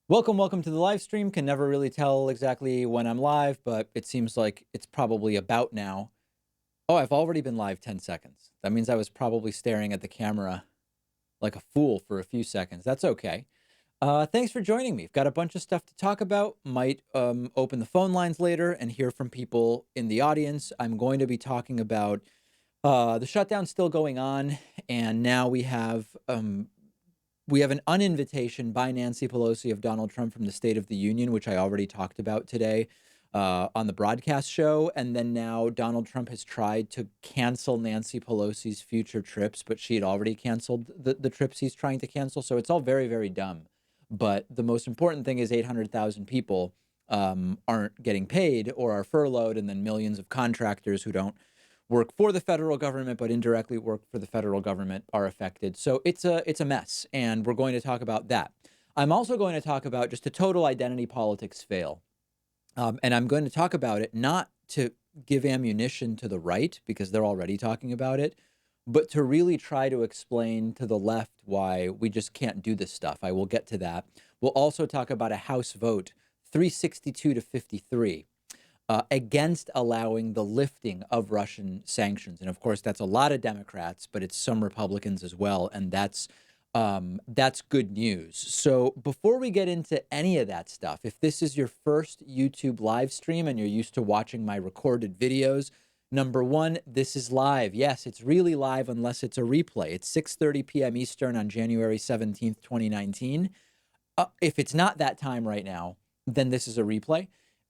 Welcome to the live stream. Can never really tell exactly when I'm live, but it seems like it's probably about now. Oh, I've already been live 10 seconds. That means I was probably staring at the camera like a fool for a few seconds. That's okay. Thanks for joining me. I've got a bunch of stuff to talk about. Might open the phone lines later and hear from people in the audience. I'm going to be talking about the shutdown still going on, and now we have an uninvitation by Nancy Pelosi of Donald Trump from the State of the Union, which I already talked about today on the broadcast show. And then now Donald Trump has tried to cancel Nancy Pelosi's future trips, but she had already canceled the trips he's trying to cancel. So it's all very, very dumb. But the most important thing is 800,000 people aren't getting paid or are furloughed, and then millions of contractors who don't work for the federal government but indirectly work for the federal government are affected. So it's a mess, and we're going to talk about that. I'm also going to talk about just a total identity politics fail. And I'm going to talk about it not to give ammunition to the right, because they're already talking about it, but to really try to explain to the left why we just can't do this stuff. I will get to that. We'll also talk about a House vote, 362 to 53. Against allowing the lifting of Russian sanctions. And of course, that's a lot of Democrats, but it's some Republicans as well. And that's good news. So before we get into any of that stuff, if this is your first YouTube live stream and you're used to watching my recorded videos, number one, this is live. Yes, it's really live unless it's a replay. It's 6:30 p.m. Eastern on January 17th, 2019. If it's not that time right now, then this is a replay.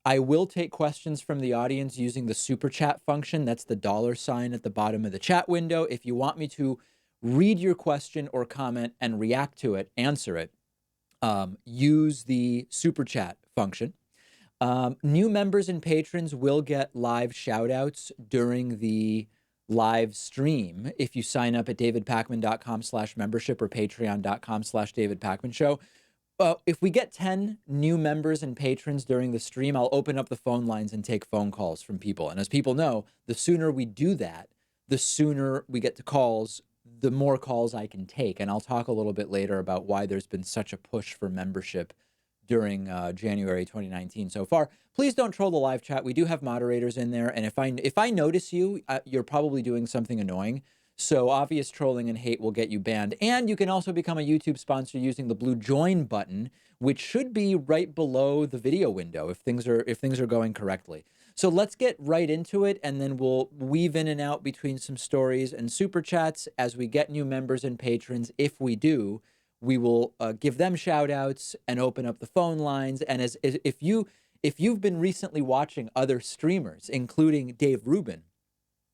I will take questions from the audience using the super chat function. That's the $ at the bottom of the chat window. If you want me to read your question or comment and react to it, answer it, use the super chat function. New members and patrons will get live shout outs during the live stream if you sign up at davidpakman.com/membership or patreon.com/davidpakmanshow. If we get 10 new members and patrons during the stream, I'll open up the phone lines and take phone calls from people. And as people know, the sooner we do that, the sooner we get to calls, the more calls I can take. And I'll talk a little bit later about why there's been such a push for membership during January 2019 so far. Please don't troll the live chat. We do have moderators in there. And if I notice you, you're probably doing something annoying. So obvious trolling and hate will get you banned. And you can also become a YouTube sponsor using the blue join button, which should be right below the video window if things are going correctly. So let's get right into it, and then we'll weave in and out between some stories and super chats as we get new members and patrons. If we do, we will give them shout outs and open up the phone lines. And if you've been recently watching other streamers, including Dave Rubin,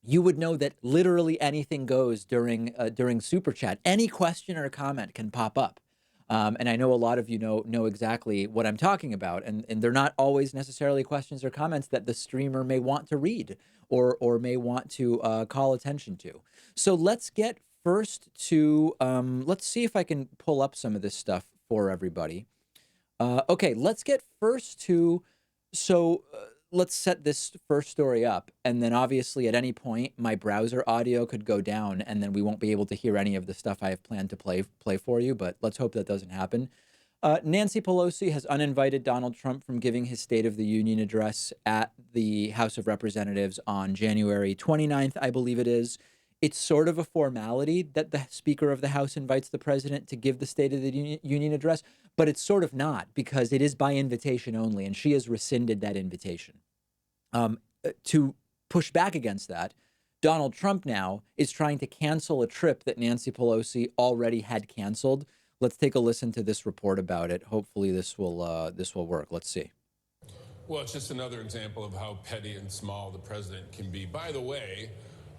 you would know that literally anything goes during super chat. Any question or comment can pop up. And I know a lot of you know exactly what I'm talking about. And they're not always necessarily questions or comments that the streamer may want to read or may want to call attention to. So let's get first to, let's see if I can pull up some of this stuff for everybody. Okay, let's get first to, let's set this first story up, and then obviously at any point my browser audio could go down, and then we won't be able to hear any of the stuff I have planned to play for you, but let's hope that doesn't happen. Nancy Pelosi has uninvited Donald Trump from giving his State of the Union address at the House of Representatives on January 29th, I believe it is. It's sort of a formality that the Speaker of the House invites the president to give the State of the Union address, but it's sort of not, because it is by invitation only, and she has rescinded that invitation. To push back against that, Donald Trump now is trying to cancel a trip that Nancy Pelosi already had canceled. Let's take a listen to this report about it. Hopefully this will work. Let's see. Well, it's just another example of how petty and small the president can be. By the way,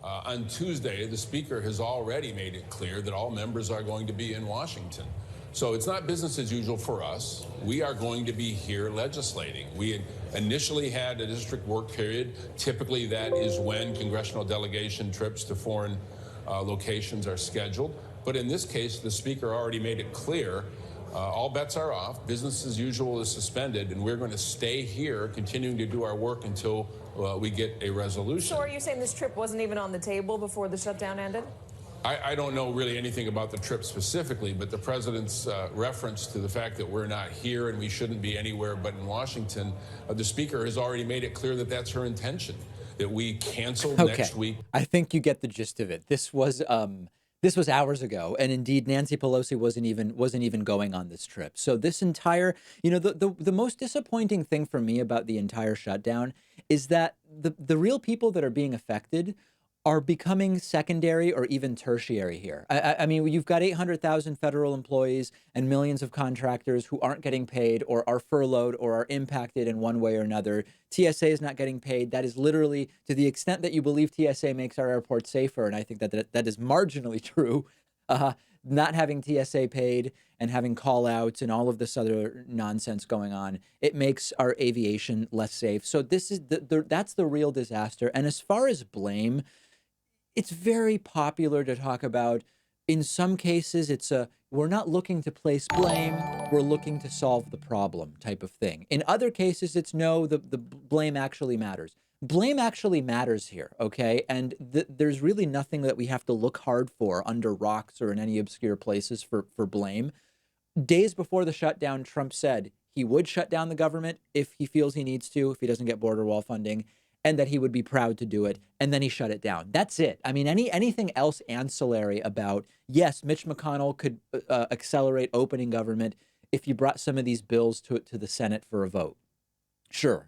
on Tuesday, the Speaker has already made it clear that all members are going to be in Washington. So it's not business as usual for us. We are going to be here legislating. We had initially had a district work period. Typically, that is when congressional delegation trips to foreign locations are scheduled. But in this case, the Speaker already made it clear all bets are off. Business as usual is suspended, and we're going to stay here, continuing to do our work until we get a resolution. So are you saying this trip wasn't even on the table before the shutdown ended? I don't know really anything about the trip specifically, but the president's reference to the fact that we're not here and we shouldn't be anywhere but in Washington, the speaker has already made it clear that that's her intention, that we cancel next week. I think you get the gist of it. This was hours ago, and indeed Nancy Pelosi wasn't even going on this trip. So this entire, the most disappointing thing for me about the entire shutdown is that the real people that are being affected are becoming secondary or even tertiary here. I mean, you've got 800,000 federal employees and millions of contractors who aren't getting paid or are furloughed or are impacted in one way or another. TSA is not getting paid. That is literally, to the extent that you believe TSA makes our airports safer, and I think that is marginally true, not having TSA paid and having call outs and all of this other nonsense going on, it makes our aviation less safe. So this is that's the real disaster. And as far as blame, it's very popular to talk about. In some cases, we're not looking to place blame, we're looking to solve the problem type of thing. In other cases, it's no, the blame actually matters. Blame actually matters here, okay? And there's really nothing that we have to look hard for under rocks or in any obscure places for blame. Days before the shutdown, Trump said he would shut down the government if he feels he needs to, if he doesn't get border wall funding, and that he would be proud to do it, and then he shut it down. That's it. I mean, anything else ancillary about, yes, Mitch McConnell could accelerate opening government if you brought some of these bills to the Senate for a vote. Sure.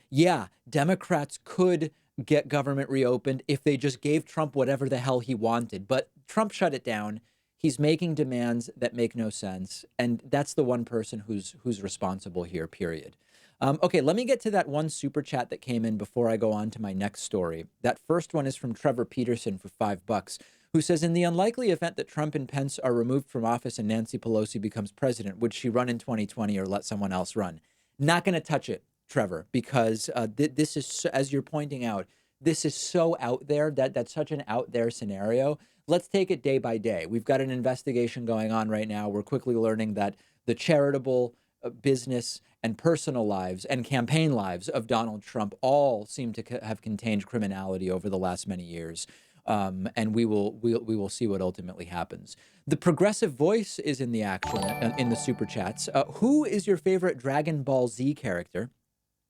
Yeah, Democrats could get government reopened if they just gave Trump whatever the hell he wanted, but Trump shut it down. He's making demands that make no sense, and that's the one person who's responsible here, period. Okay, let me get to that one super chat that came in before I go on to my next story. That first one is from Trevor Peterson for $5, who says, in the unlikely event that Trump and Pence are removed from office and Nancy Pelosi becomes president, would she run in 2020 or let someone else run? Not going to touch it, Trevor, because this is, as you're pointing out, this is so out there, that's such an out there scenario. Let's take it day by day. We've got an investigation going on right now. We're quickly learning that the charitable business and personal lives and campaign lives of Donald Trump all seem to have contained criminality over the last many years. And we will see what ultimately happens. The Progressive Voice is in the action in the super chats. Who is your favorite Dragon Ball Z character?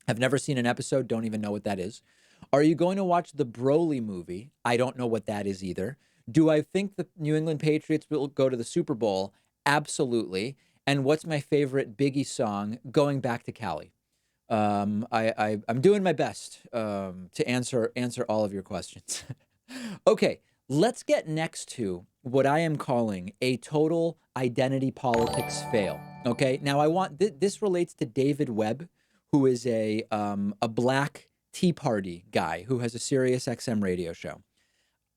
Have never seen an episode, don't even know what that is. Are you going to watch the Broly movie? I don't know what that is either. Do I think the New England Patriots will go to the Super Bowl? Absolutely. And what's my favorite Biggie song? Going Back to Cali. I'm doing my best to answer all of your questions. Okay, let's get next to what I am calling a total identity politics fail. Okay, now I want this relates to David Webb, who is a black Tea Party guy who has a Sirius XM radio show.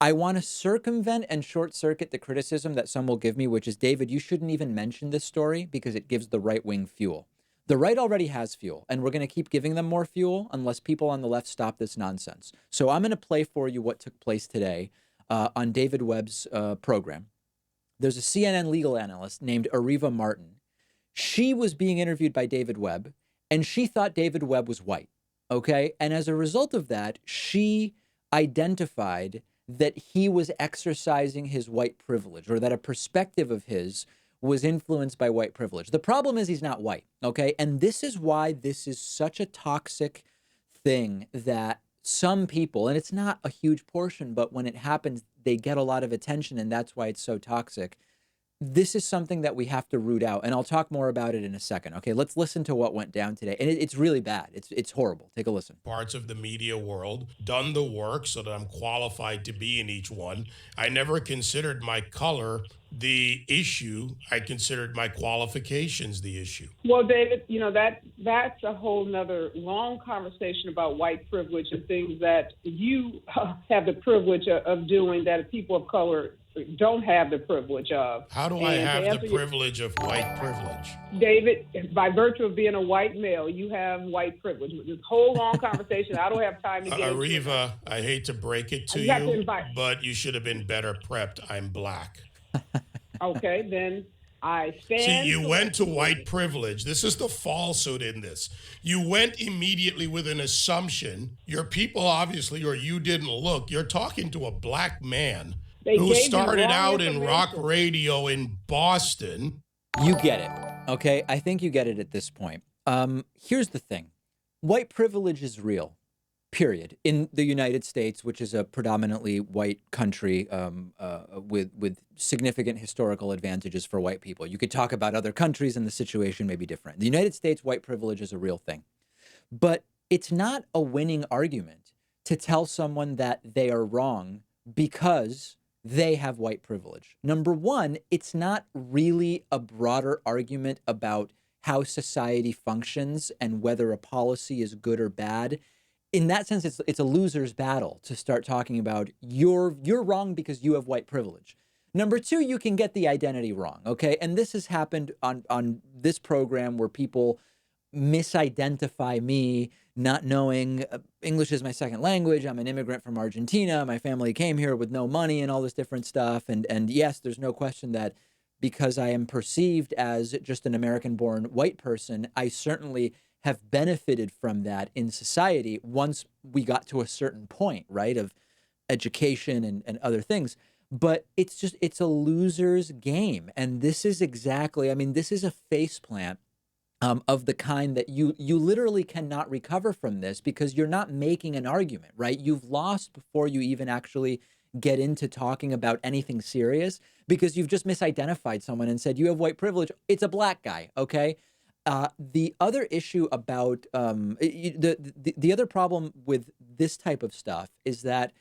I want to circumvent and short circuit the criticism that some will give me, which is, David, you shouldn't even mention this story because it gives the right wing fuel. The right already has fuel, and we're going to keep giving them more fuel unless people on the left stop this nonsense. So I'm going to play for you what took place today on David Webb's program. There's a CNN legal analyst named Ariva Martin. She was being interviewed by David Webb, and she thought David Webb was white. Okay. And as a result of that, she identified that he was exercising his white privilege, or that a perspective of his was influenced by white privilege. The problem is he's not white, okay? And this is why this is such a toxic thing that some people, and it's not a huge portion, but when it happens, they get a lot of attention, and that's why it's so toxic. This is something that we have to root out, and I'll talk more about it in a second. Okay, let's listen to what went down today, and it's really bad. It's horrible. Take a listen. Parts of the media world, done the work so that I'm qualified to be in each one. I never considered my color the issue. I considered my qualifications the issue. Well, David, that's a whole nother long conversation about white privilege and things that you have the privilege of doing that people of color don't have the privilege of. How do I have the privilege of white privilege? David, by virtue of being a white male, you have white privilege. This whole long conversation, I don't have time to get into. Ariva, I hate to break it to you, but you should have been better prepped. I'm black. Okay, then I stand. See, you went to white privilege. This is the falsehood in this. You went immediately with an assumption. Your people obviously, or you didn't look. You're talking to a black man They who gave you started wrong out in rock information. radio in Boston. You get it. Okay. I think you get it at this point. Here's the thing. White privilege is real, period. In the United States, which is a predominantly white country, with significant historical advantages for white people. You could talk about other countries and the situation may be different. In the United States, white privilege is a real thing. But it's not a winning argument to tell someone that they are wrong because they have white privilege. Number one, it's not really a broader argument about how society functions and whether a policy is good or bad. In that sense, it's a loser's battle to start talking about you're wrong because you have white privilege. Number two, you can get the identity wrong, okay? And this has happened on this program where people misidentify me, not knowing English is my second language. I'm an immigrant from Argentina. My family came here with no money and all this different stuff. And yes, there's no question that because I am perceived as just an American-born white person, I certainly have benefited from that in society once we got to a certain point, right, of education and other things. But it's a loser's game. And this is exactly, I mean, this is a faceplant of the kind that you literally cannot recover from this because you're not making an argument, right? You've lost before you even actually get into talking about anything serious because you've just misidentified someone and said you have white privilege. It's a black guy, okay? The other issue about the other problem with this type of stuff is that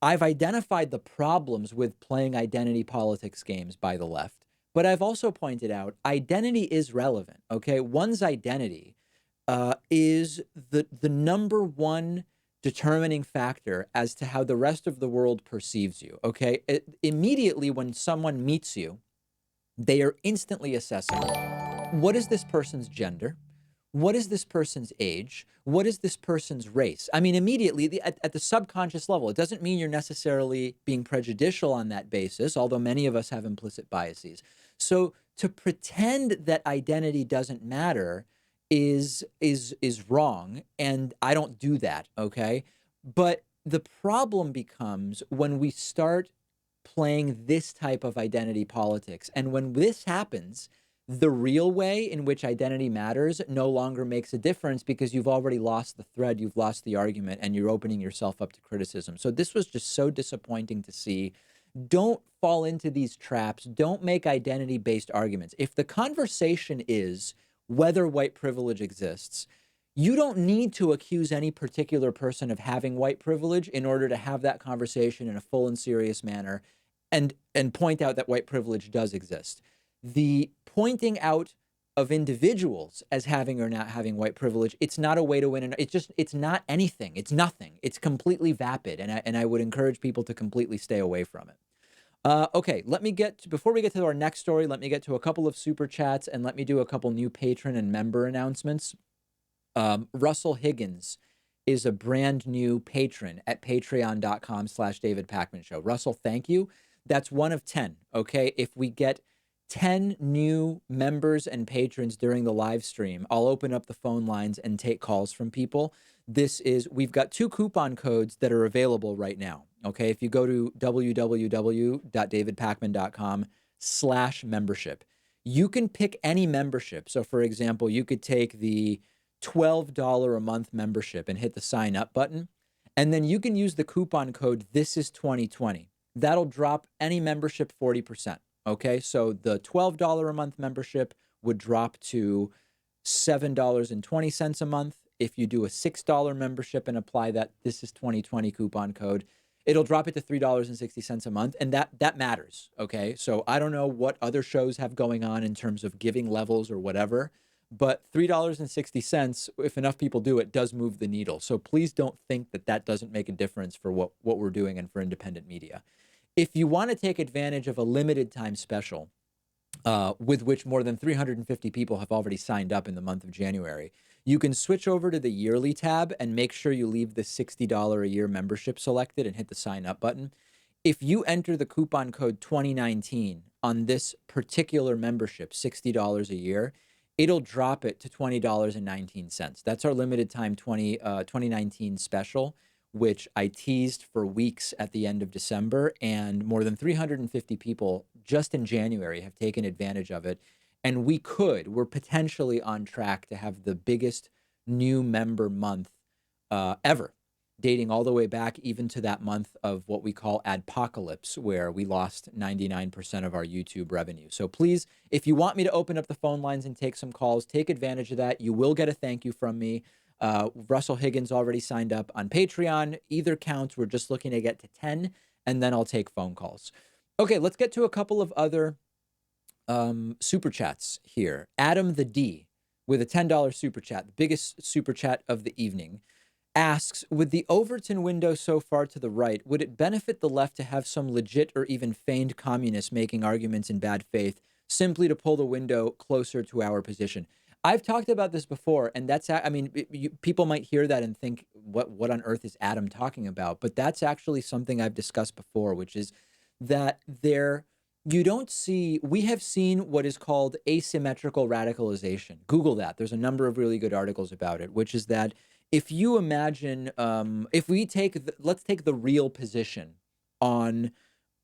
I've identified the problems with playing identity politics games by the left. But I've also pointed out identity is relevant. Okay, one's identity is the number one determining factor as to how the rest of the world perceives you. Okay, immediately when someone meets you, they are instantly assessing what is this person's gender, what is this person's age, what is this person's race. I mean, immediately at the subconscious level, it doesn't mean you're necessarily being prejudicial on that basis, although many of us have implicit biases. So to pretend that identity doesn't matter is wrong, and I don't do that, okay? But the problem becomes when we start playing this type of identity politics, and when this happens, the real way in which identity matters no longer makes a difference because you've already lost the thread, you've lost the argument, and you're opening yourself up to criticism. So this was just so disappointing to see. Don't fall into these traps. Don't make identity-based arguments. If the conversation is whether white privilege exists, you don't need to accuse any particular person of having white privilege in order to have that conversation in a full and serious manner and point out that white privilege does exist. The pointing out of individuals as having or not having white privilege, it's not a way to win. It's not anything. It's nothing. It's completely vapid. And I would encourage people to completely stay away from it. Okay, before we get to our next story, let me get to a couple of super chats and let me do a couple new patron and member announcements. Russell Higgins is a brand new patron at patreon.com/David Pakman Show. Russell, thank you. That's one of 10. Okay. If we get 10 new members and patrons during the live stream, I'll open up the phone lines and take calls from people. We've got 2 coupon codes that are available right now. Okay. If you go to www.davidpakman.com/membership, you can pick any membership. So for example, you could take the $12 a month membership and hit the sign up button. And then you can use the coupon code This Is 2020. That'll drop any membership 40%. Okay, so the $12 a month membership would drop to $7.20 a month. If you do a $6 membership and apply that This Is 2020 coupon code, it'll drop it to $3.60 a month. And that matters. Okay, so I don't know what other shows have going on in terms of giving levels or whatever, but $3.60, if enough people do it, does move the needle. So please don't think that doesn't make a difference for what we're doing and for independent media. If you want to take advantage of a limited time special, with which more than 350 people have already signed up in the month of January, you can switch over to the yearly tab and make sure you leave the $60 a year membership selected and hit the sign up button. If you enter the coupon code 2019 on this particular membership, $60 a year, it'll drop it to $20.19. That's our limited time 2019 special, which I teased for weeks at the end of December, and more than 350 people just in January have taken advantage of it. And we're potentially on track to have the biggest new member month ever, dating all the way back even to that month of what we call adpocalypse, where we lost 99% of our YouTube revenue. So please, if you want me to open up the phone lines and take some calls, take advantage of that. You will get a thank you from me. Russell Higgins already signed up on Patreon. Either counts. We're just looking to get to 10, and then I'll take phone calls. Okay, let's get to a couple of other super chats here. Adam the D with a $10 super chat, the biggest super chat of the evening, asks, with the Overton window so far to the right, would it benefit the left to have some legit or even feigned communists making arguments in bad faith simply to pull the window closer to our position? I've talked about this before, and people might hear that and think, what on earth is Adam talking about? But that's actually something I've discussed before, which is that we have seen what is called asymmetrical radicalization. Google that. There's a number of really good articles about it, which is that if you imagine, let's take the real position on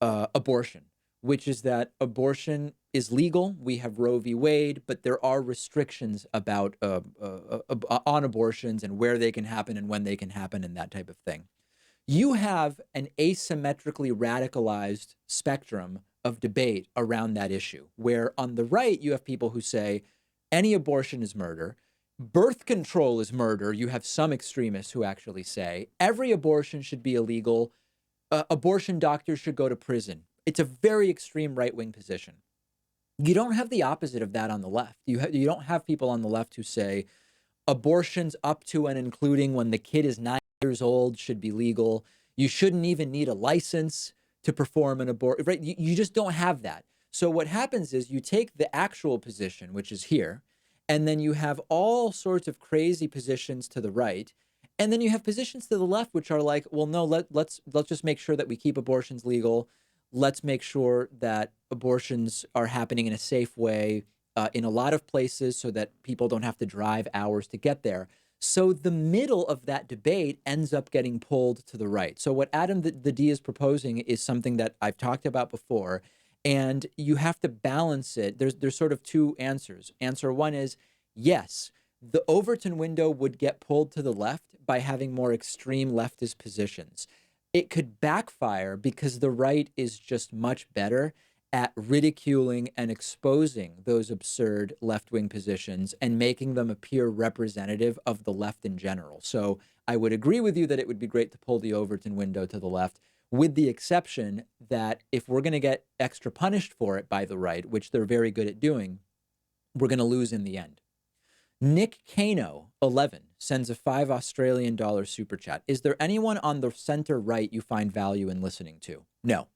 abortion, which is that abortion is legal. We have Roe v. Wade, but there are restrictions about on abortions and where they can happen and when they can happen and that type of thing. You have an asymmetrically radicalized spectrum of debate around that issue, where on the right, you have people who say any abortion is murder. Birth control is murder. You have some extremists who actually say every abortion should be illegal. Abortion doctors should go to prison. It's a very extreme right-wing position. You don't have the opposite of that on the left. You don't have people on the left who say abortions up to and including when the kid is 9 years old should be legal. You shouldn't even need a license to perform an abortion, right? You just don't have that. So what happens is you take the actual position, which is here, and then you have all sorts of crazy positions to the right, and then you have positions to the left, which are like, well, no, let's just make sure that we keep abortions legal. Let's make sure that abortions are happening in a safe way in a lot of places so that people don't have to drive hours to get there. So the middle of that debate ends up getting pulled to the right. So what Adam the D is proposing is something that I've talked about before, and you have to balance it. There's sort of two answers. Answer one is, yes, the Overton window would get pulled to the left by having more extreme leftist positions. It could backfire because the right is just much better at ridiculing and exposing those absurd left-wing positions and making them appear representative of the left in general. So I would agree with you that it would be great to pull the Overton window to the left, with the exception that if we're going to get extra punished for it by the right, which they're very good at doing, we're going to lose in the end. Nick Kano, 11, sends a $5 Australian super chat. Is there anyone on the center right you find value in listening to? No.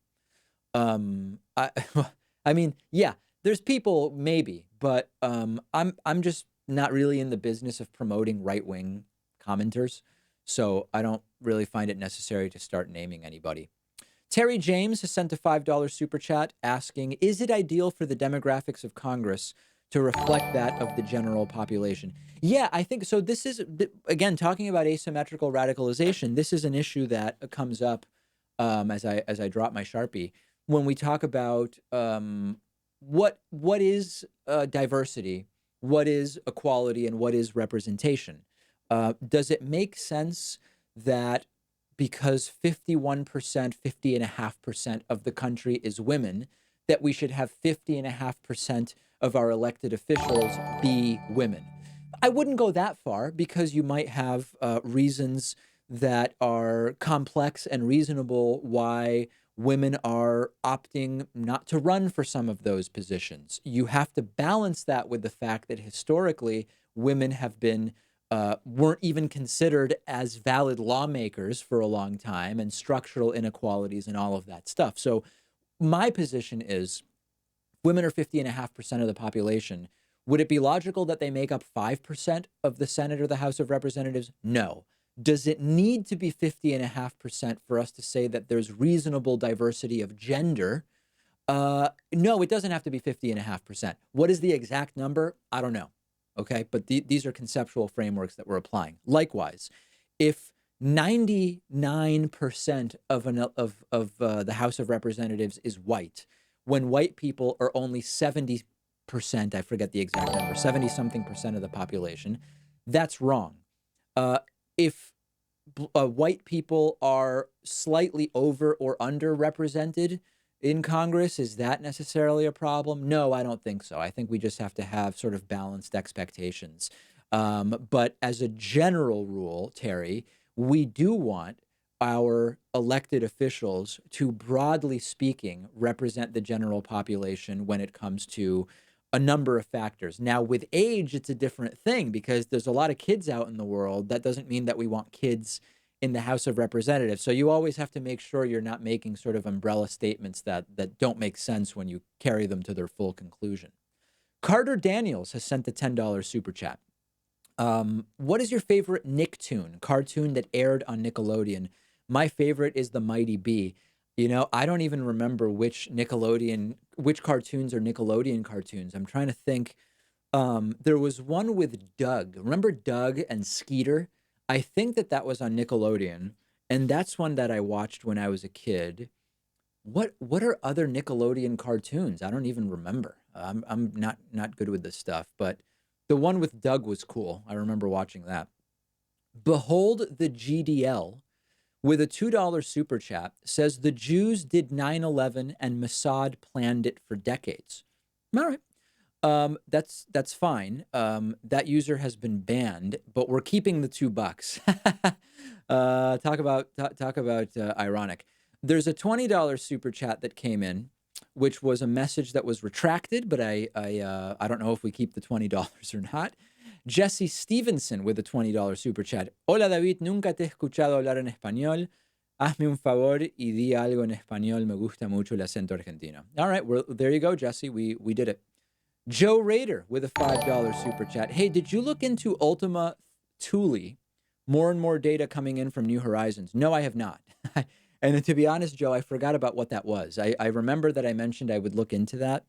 I mean, yeah, there's people maybe, but I'm just not really in the business of promoting right-wing commenters, so I don't really find it necessary to start naming anybody. Terry James has sent a $5 super chat asking, is it ideal for the demographics of Congress to reflect that of the general population? Yeah, I think so. This is, again, talking about asymmetrical radicalization. This is an issue that comes up as I drop my Sharpie when we talk about what is diversity, what is equality, and what is representation. Does it make sense that because 51%, 50.5% of the country is women, that we should have 50.5% of our elected officials be women? I wouldn't go that far, because you might have reasons that are complex and reasonable why women are opting not to run for some of those positions. You have to balance that with the fact that historically women have been weren't even considered as valid lawmakers for a long time, and structural inequalities and all of that stuff. So my position is, women are 50.5% of the population. Would it be logical that they make up 5% of the Senate or the House of Representatives? No. Does it need to be 50.5% for us to say that there's reasonable diversity of gender? No, it doesn't have to be 50.5%. What is the exact number? I don't know. Okay, but these are conceptual frameworks that we're applying. Likewise, if 99% of the House of Representatives is white, when white people are only 70%. I forget the exact number, 70 something percent of the population. That's wrong. If white people are slightly over or underrepresented in Congress, is that necessarily a problem? No, I don't think so. I think we just have to have sort of balanced expectations. But as a general rule, Terry, we do want our elected officials to, broadly speaking, represent the general population when it comes to a number of factors. Now, with age, it's a different thing because there's a lot of kids out in the world. That doesn't mean that we want kids in the House of Representatives. So you always have to make sure you're not making sort of umbrella statements that don't make sense when you carry them to their full conclusion. Carter Daniels has sent the $10 super chat. What is your favorite Nicktoon cartoon that aired on Nickelodeon? My favorite is The Mighty Bee. You know, I don't even remember which cartoons are Nickelodeon cartoons. I'm trying to think. There was one with Doug. Remember Doug and Skeeter? I think that was on Nickelodeon, and that's one that I watched when I was a kid. What are other Nickelodeon cartoons? I don't even remember. I'm not good with this stuff, but the one with Doug was cool. I remember watching that. Behold the GDL with a $2 super chat says the Jews did 9/11 and Mossad planned it for decades. All right. That's fine. That user has been banned, but we're keeping the $2. Talk about ironic. There's a $20 super chat that came in, which was a message that was retracted, but I don't know if we keep the $20 or not. Jesse Stevenson with a $20 super chat. Hola David, nunca te he escuchado hablar en español. Hazme un favor y di algo en español. Me gusta mucho el acento argentino. All right, there you go, Jesse. We did it. Joe Rader with a $5 super chat. Hey, did you look into Ultima Thule? More and more data coming in from New Horizons. No, I have not. And to be honest, Joe, I forgot about what that was. I remember that I mentioned I would look into that.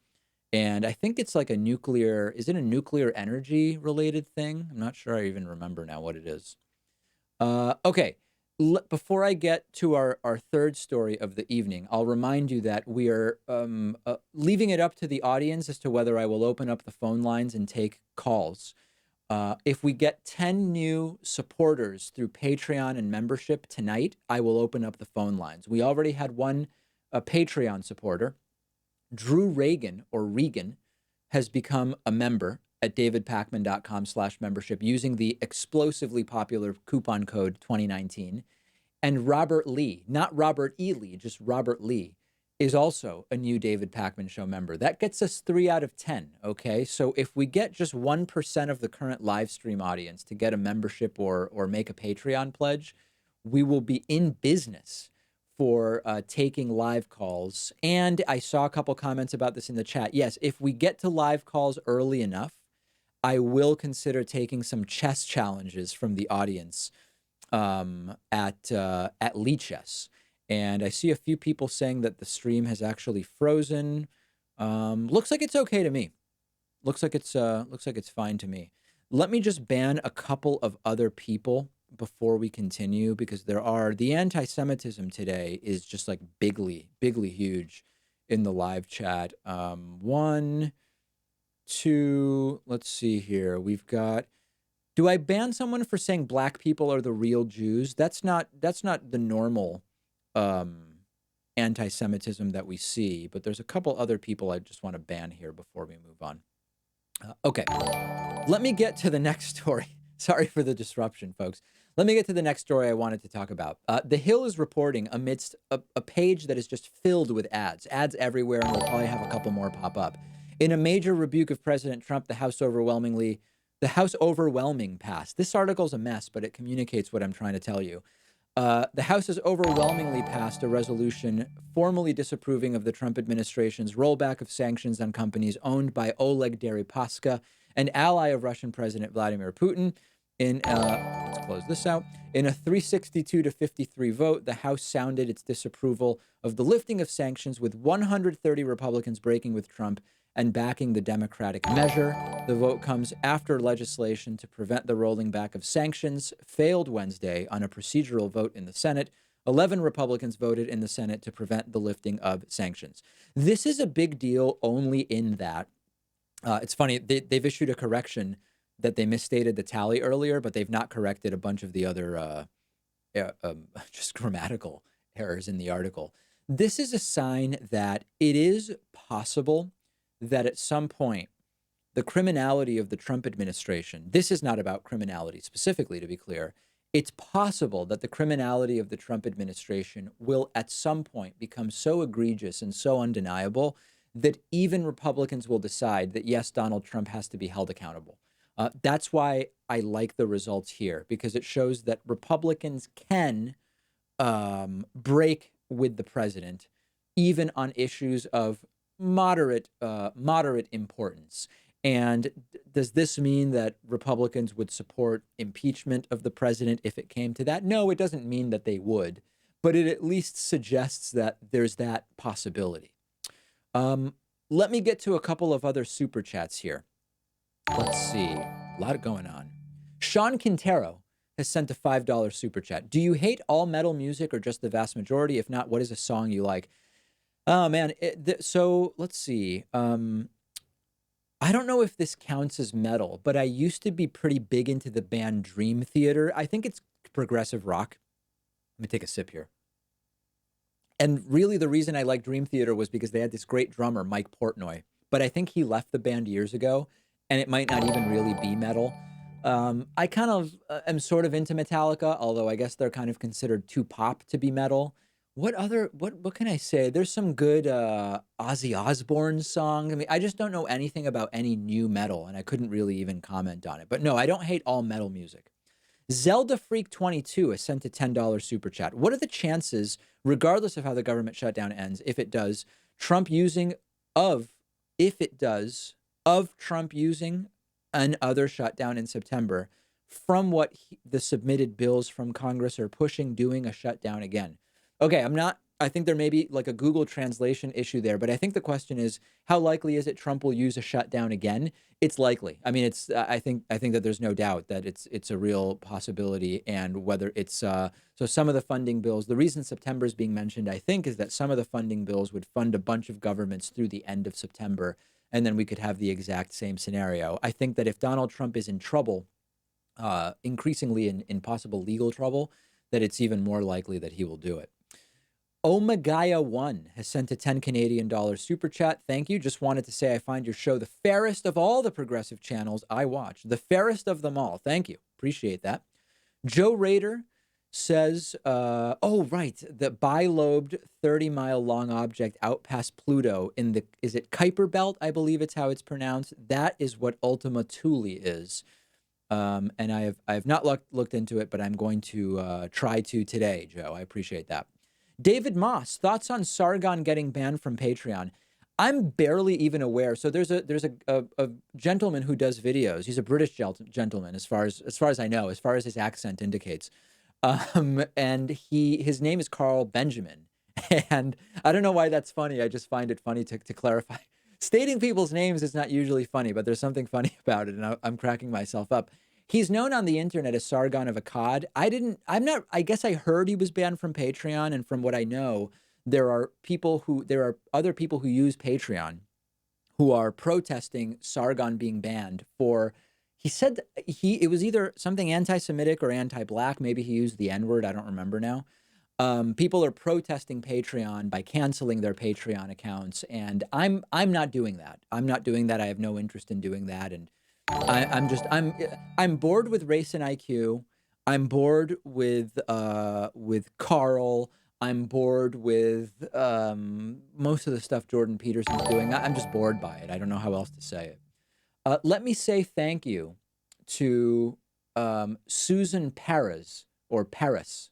And I think it's like is it a nuclear energy related thing? I'm not sure I even remember now what it is. Okay. Before I get to our third story of the evening, I'll remind you that we are leaving it up to the audience as to whether I will open up the phone lines and take calls. If we get 10 new supporters through Patreon and membership tonight, I will open up the phone lines. We already had one Patreon supporter. Drew Regan has become a member at davidpakman.com/membership using the explosively popular coupon code 2019. And Robert Lee, not Robert E. Lee, just Robert Lee, is also a new David Pakman Show member. That gets us 3 out of 10, okay? So if we get just 1% of the current live stream audience to get a membership or make a Patreon pledge, we will be in business for taking live calls. And I saw a couple comments about this in the chat. Yes, if we get to live calls early enough, I will consider taking some chess challenges from the audience at Lee Chess. And I see a few people saying that the stream has actually frozen. Looks like it's okay to me. Looks like it's fine to me. Let me just ban a couple of other people before we continue, because the anti-Semitism today is just like bigly huge in the live chat. 1, 2, let's see here. We've got, do I ban someone for saying black people are the real Jews? That's not the normal anti-Semitism that we see, but there's a couple other people I just want to ban here before we move on. Okay, let me get to the next story. Sorry for the disruption, folks. Let me get to the next story I wanted to talk about. The Hill is reporting amidst a page that is just filled with ads everywhere, and we'll probably have a couple more pop up. In a major rebuke of President Trump, the House overwhelming passed. This article's a mess, but it communicates what I'm trying to tell you. The House has overwhelmingly passed a resolution formally disapproving of the Trump administration's rollback of sanctions on companies owned by Oleg Deripaska, an ally of Russian President Vladimir Putin. Let's close this out. In a 362 to 53 vote, the House sounded its disapproval of the lifting of sanctions, with 130 Republicans breaking with Trump and backing the Democratic measure. The vote comes after legislation to prevent the rolling back of sanctions failed Wednesday on a procedural vote in the Senate. 11 Republicans voted in the Senate to prevent the lifting of sanctions. This is a big deal only in that it's funny, they've issued a correction that they misstated the tally earlier, but they've not corrected a bunch of the other just grammatical errors in the article. This is a sign that it is possible that at some point the criminality of the Trump administration, this is not about criminality specifically, to be clear. It's possible that the criminality of the Trump administration will at some point become so egregious and so undeniable that even Republicans will decide that, yes, Donald Trump has to be held accountable. That's why I like the results here, because it shows that Republicans can break with the president, even on issues of moderate importance. And does this mean that Republicans would support impeachment of the president if it came to that? No, it doesn't mean that they would, but it at least suggests that there's that possibility. Let me get to a couple of other super chats here. Let's see. A lot going on. Sean Quintero has sent a $5 super chat. Do you hate all metal music or just the vast majority? If not, what is a song you like? Oh, man. So let's see. I don't know if this counts as metal, but I used to be pretty big into the band Dream Theater. I think it's progressive rock. Let me take a sip here. And really the reason I liked Dream Theater was because they had this great drummer, Mike Portnoy. But I think he left the band years ago, and it might not even really be metal. I kind of am sort of into Metallica, although I guess they're kind of considered too pop to be metal. What can I say? There's some good Ozzy Osbourne song. I mean, I just don't know anything about any new metal, and I couldn't really even comment on it. But no, I don't hate all metal music. Zelda Freak 22 has sent a $10 super chat. What are the chances, regardless of how the government shutdown ends, if it does, if it does, of Trump using another shutdown in September, from what the submitted bills from Congress are pushing, doing a shutdown again? Okay, I think there may be like a Google translation issue there, but I think the question is, how likely is it Trump will use a shutdown again? It's likely. I mean, I think that there's no doubt that it's a real possibility, and whether it's so some of the funding bills, the reason September is being mentioned, I think, is that some of the funding bills would fund a bunch of governments through the end of September, and then we could have the exact same scenario. I think that if Donald Trump is in trouble, increasingly in possible legal trouble, that it's even more likely that he will do it. Omagaya1 has sent a 10 Canadian dollar super chat. Thank you. Just wanted to say I find your show the fairest of all the progressive channels I watch. The fairest of them all. Thank you. Appreciate that. Joe Rader says, oh, right, the bilobed 30-mile long object out past Pluto is it Kuiper Belt? I believe it's how it's pronounced. That is what Ultima Thule is. And I have not looked into it, but I'm going to try to today, Joe. I appreciate that. David Moss, thoughts on Sargon getting banned from Patreon? I'm barely even aware. So there's a gentleman who does videos. He's a British gentleman, as far as I know, as far as his accent indicates. And his name is Carl Benjamin. And I don't know why that's funny. I just find it funny to clarify. Stating people's names is not usually funny, but there's something funny about it, and I'm cracking myself up. He's known on the internet as Sargon of Akkad. I guess I heard he was banned from Patreon, and from what I know, there are other people who use Patreon who are protesting Sargon being banned for, he said it was either something anti-Semitic or anti-Black. Maybe he used the N-word. I don't remember now. People are protesting Patreon by canceling their Patreon accounts, and I'm not doing that. I'm not doing that. I have no interest in doing that, and I'm bored with Race and IQ. I'm bored with Carl. I'm bored with most of the stuff Jordan Peterson's doing. I'm just bored by it. I don't know how else to say it. Let me say thank you to Susan Perez, or Perez.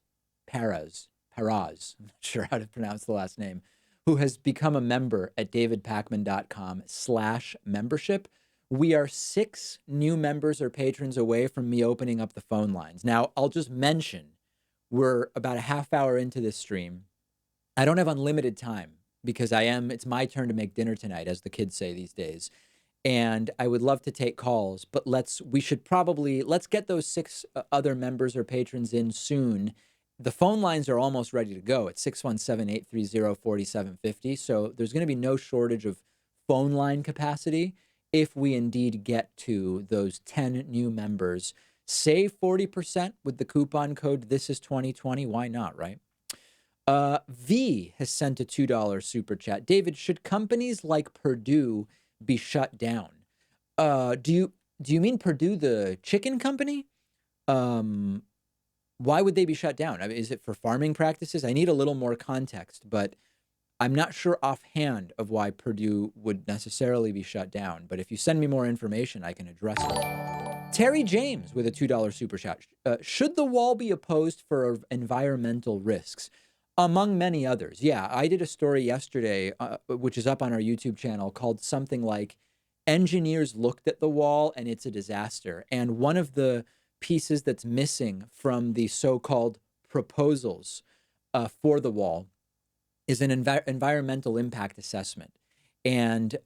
I'm not sure how to pronounce the last name, who has become a member at davidpakman.com/membership. We are 6 new members or patrons away from me opening up the phone lines. Now, I'll just mention we're about a half hour into this stream. I don't have unlimited time because it's my turn to make dinner tonight, as the kids say these days. And I would love to take calls, but let's get those 6 other members or patrons in soon. The phone lines are almost ready to go at 617-830-4750. So there's going to be no shortage of phone line capacity if we indeed get to those 10 new members. Save 40% with the coupon code This Is 2020. Why not, right? V has sent a $2 super chat. David, should companies like Purdue be shut down? Do you mean Purdue, the chicken company? Why would they be shut down? I mean, is it for farming practices? I need a little more context, but I'm not sure offhand of why Purdue would necessarily be shut down. But if you send me more information, I can address it. Terry James with a $2 super chat. Should the wall be opposed for environmental risks? Among many others. Yeah, I did a story yesterday, which is up on our YouTube channel, called something like Engineers Looked at the Wall and It's a Disaster. And one of the pieces that's missing from the so-called proposals for the wall is an environmental impact assessment. And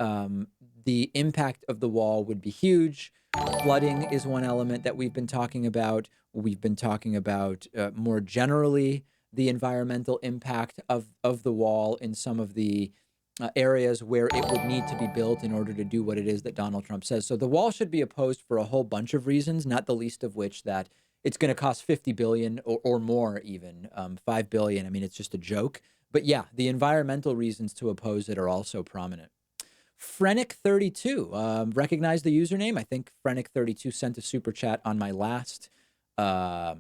the impact of the wall would be huge. Flooding is one element that we've been talking about. We've been talking about more generally the environmental impact of the wall in some of the areas where it would need to be built in order to do what it is that Donald Trump says. So the wall should be opposed for a whole bunch of reasons, not the least of which that it's going to cost $50 billion or more, even $5 billion. I mean, it's just a joke. But yeah, the environmental reasons to oppose it are also prominent. Frenic32, recognize the username. I think Frenic32 sent a super chat on my last live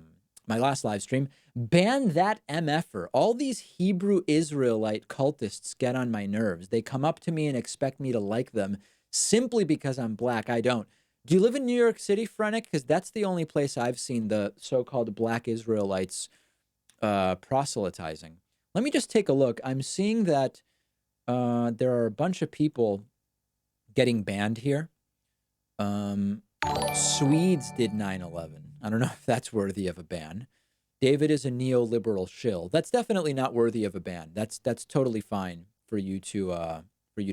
stream. Ban that MFer. All these Hebrew Israelite cultists get on my nerves. They come up to me and expect me to like them simply because I'm black. I don't. Do you live in New York City, Frenic? Because that's the only place I've seen the so-called black Israelites proselytizing. Let me just take a look. I'm seeing that there are a bunch of people getting banned here. Swedes did 9/11. I don't know if that's worthy of a ban. David is a neoliberal shill. That's definitely not worthy of a ban. That's totally fine for you to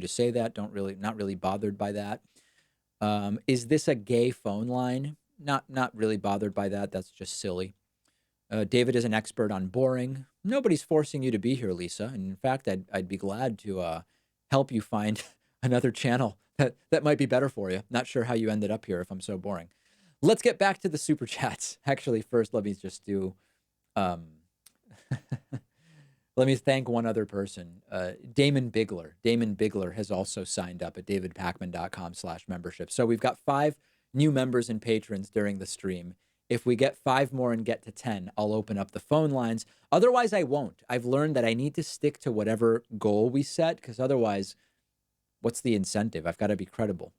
say that. Not really bothered by that. Is this a gay phone line? Not really bothered by that. That's just silly. David is an expert on boring. Nobody's forcing you to be here, Lisa. And in fact, I'd be glad to help you find another channel that might be better for you. Not sure how you ended up here if I'm so boring. Let's get back to the super chats. Actually, first, let me just do, let me thank one other person. Damon Bigler. Damon Bigler has also signed up at davidpakman.com/membership. So we've got 5 new members and patrons during the stream. If we get 5 more and get to 10, I'll open up the phone lines. Otherwise, I won't. I've learned that I need to stick to whatever goal we set, because otherwise, what's the incentive? I've got to be credible.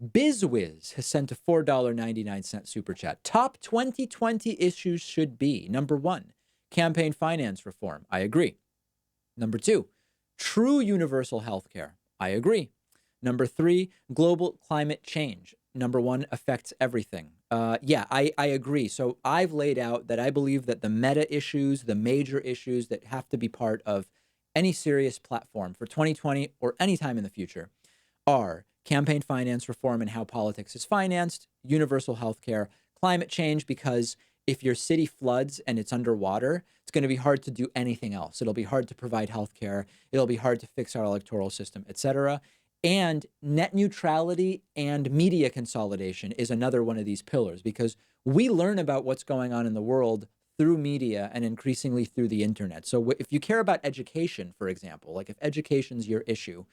BizWiz has sent a $4.99 super chat. Top 2020 issues should be: number 1, campaign finance reform. I agree. Number 2, true universal health care. I agree. Number 3, global climate change. Number 1, affects everything. I agree. So I've laid out that I believe that the meta issues, the major issues that have to be part of any serious platform for 2020 or any time in the future are campaign finance reform and how politics is financed, universal health care, climate change, because if your city floods and it's underwater, it's going to be hard to do anything else. It'll be hard to provide health care. It'll be hard to fix our electoral system, etc. And net neutrality and media consolidation is another one of these pillars, because we learn about what's going on in the world through media and increasingly through the internet. So if you care about education, for example, like if education's your issue,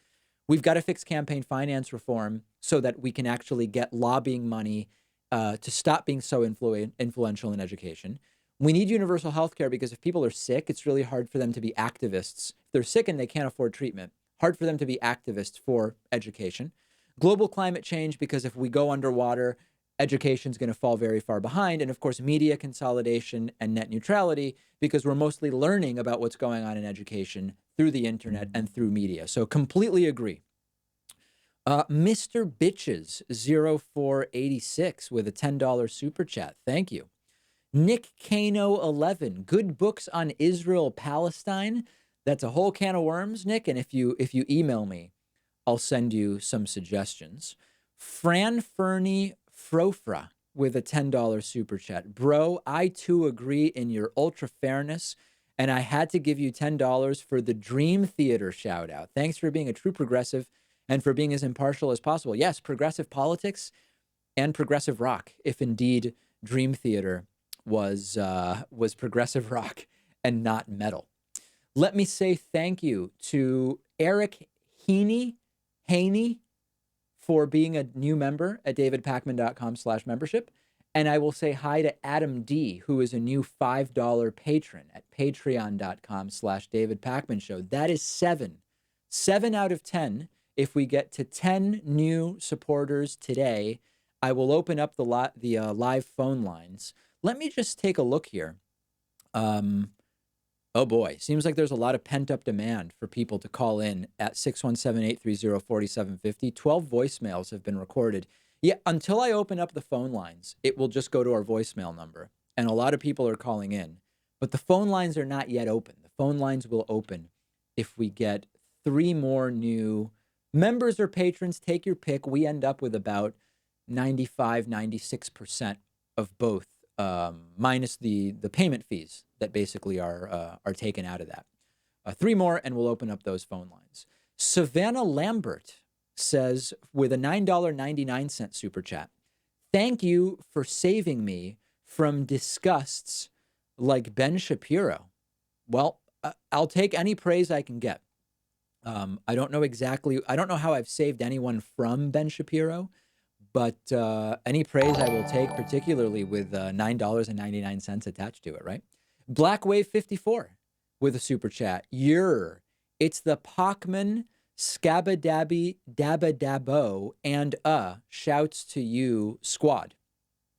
we've got to fix campaign finance reform so that we can actually get lobbying money to stop being so influential in education. We need universal health care because if people are sick, it's really hard for them to be activists. If they're sick and they can't afford treatment, hard for them to be activists for education. Global climate change, because if we go underwater, education's going to fall very far behind. And of course, media consolidation and net neutrality, because we're mostly learning about what's going on in education through the internet and through media. So completely agree. Mr. Bitches 0486 with a $10 super chat. Thank you. Nick Kano 11, good books on Israel Palestine. That's a whole can of worms, Nick. And if you email me, I'll send you some suggestions. Fran Fernie Frofra with a $10 super chat. Bro, I too agree in your ultra fairness, and I had to give you $10 for the Dream Theater shout out. Thanks for being a true progressive and for being as impartial as possible. Yes, progressive politics and progressive rock, if indeed Dream Theater was progressive rock and not metal. Let me say thank you to Eric Haney for being a new member at davidpakman.com/membership. And I will say hi to Adam D, who is a new $5 patron at patreon.com/davidpakmanshow. That is 7 out of 10. If we get to 10 new supporters today, I will open up the live phone lines. Let me just take a look here. Oh boy, seems like there's a lot of pent-up demand for people to call in at 617-830-4750. 12 voicemails have been recorded. Yeah, until I open up the phone lines, it will just go to our voicemail number. And a lot of people are calling in. But the phone lines are not yet open. The phone lines will open if we get 3 more new members or patrons. Take your pick. We end up with about 95, 96% of both, minus the payment fees that basically are taken out of that. 3 more, and we'll open up those phone lines. Savannah Lambert says with a $9.99 super chat, thank you for saving me from disgusts like Ben Shapiro. Well, I'll take any praise I can get. I don't know how I've saved anyone from Ben Shapiro, but any praise I will take, particularly with $9.99 attached to it, right? Blackwave 54 with a super chat. It's the Pachman Scabadabby Dabadabo and shouts to you squad.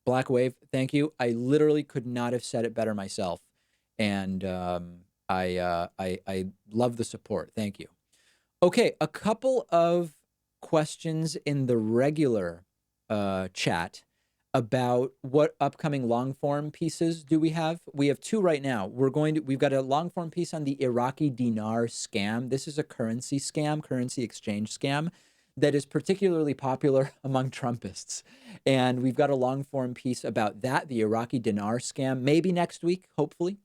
Blackwave, thank you. I literally could not have said it better myself, and I love the support. Thank you. Okay, a couple of questions in the regular chat about what upcoming long form pieces do we have. We have 2 right now. We've got a long form piece on the Iraqi dinar scam. This is a currency exchange scam that is particularly popular among Trumpists. And we've got a long form piece about that, the Iraqi dinar scam, maybe next week, hopefully.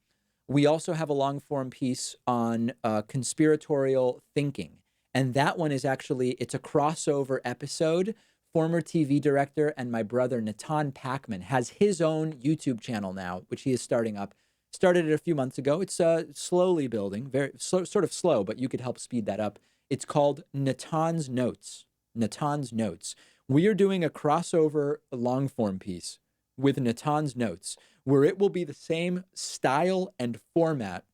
We also have a long form piece on conspiratorial thinking. And that one is it's a crossover episode. Former TV director and my brother, Natan Pachman, has his own YouTube channel now, which he is starting up. Started it a few months ago. It's slowly building, very sort of slow, but you could help speed that up. It's called Natan's Notes. Natan's Notes. We are doing a crossover long form piece with Natan's Notes, where it will be the same style and format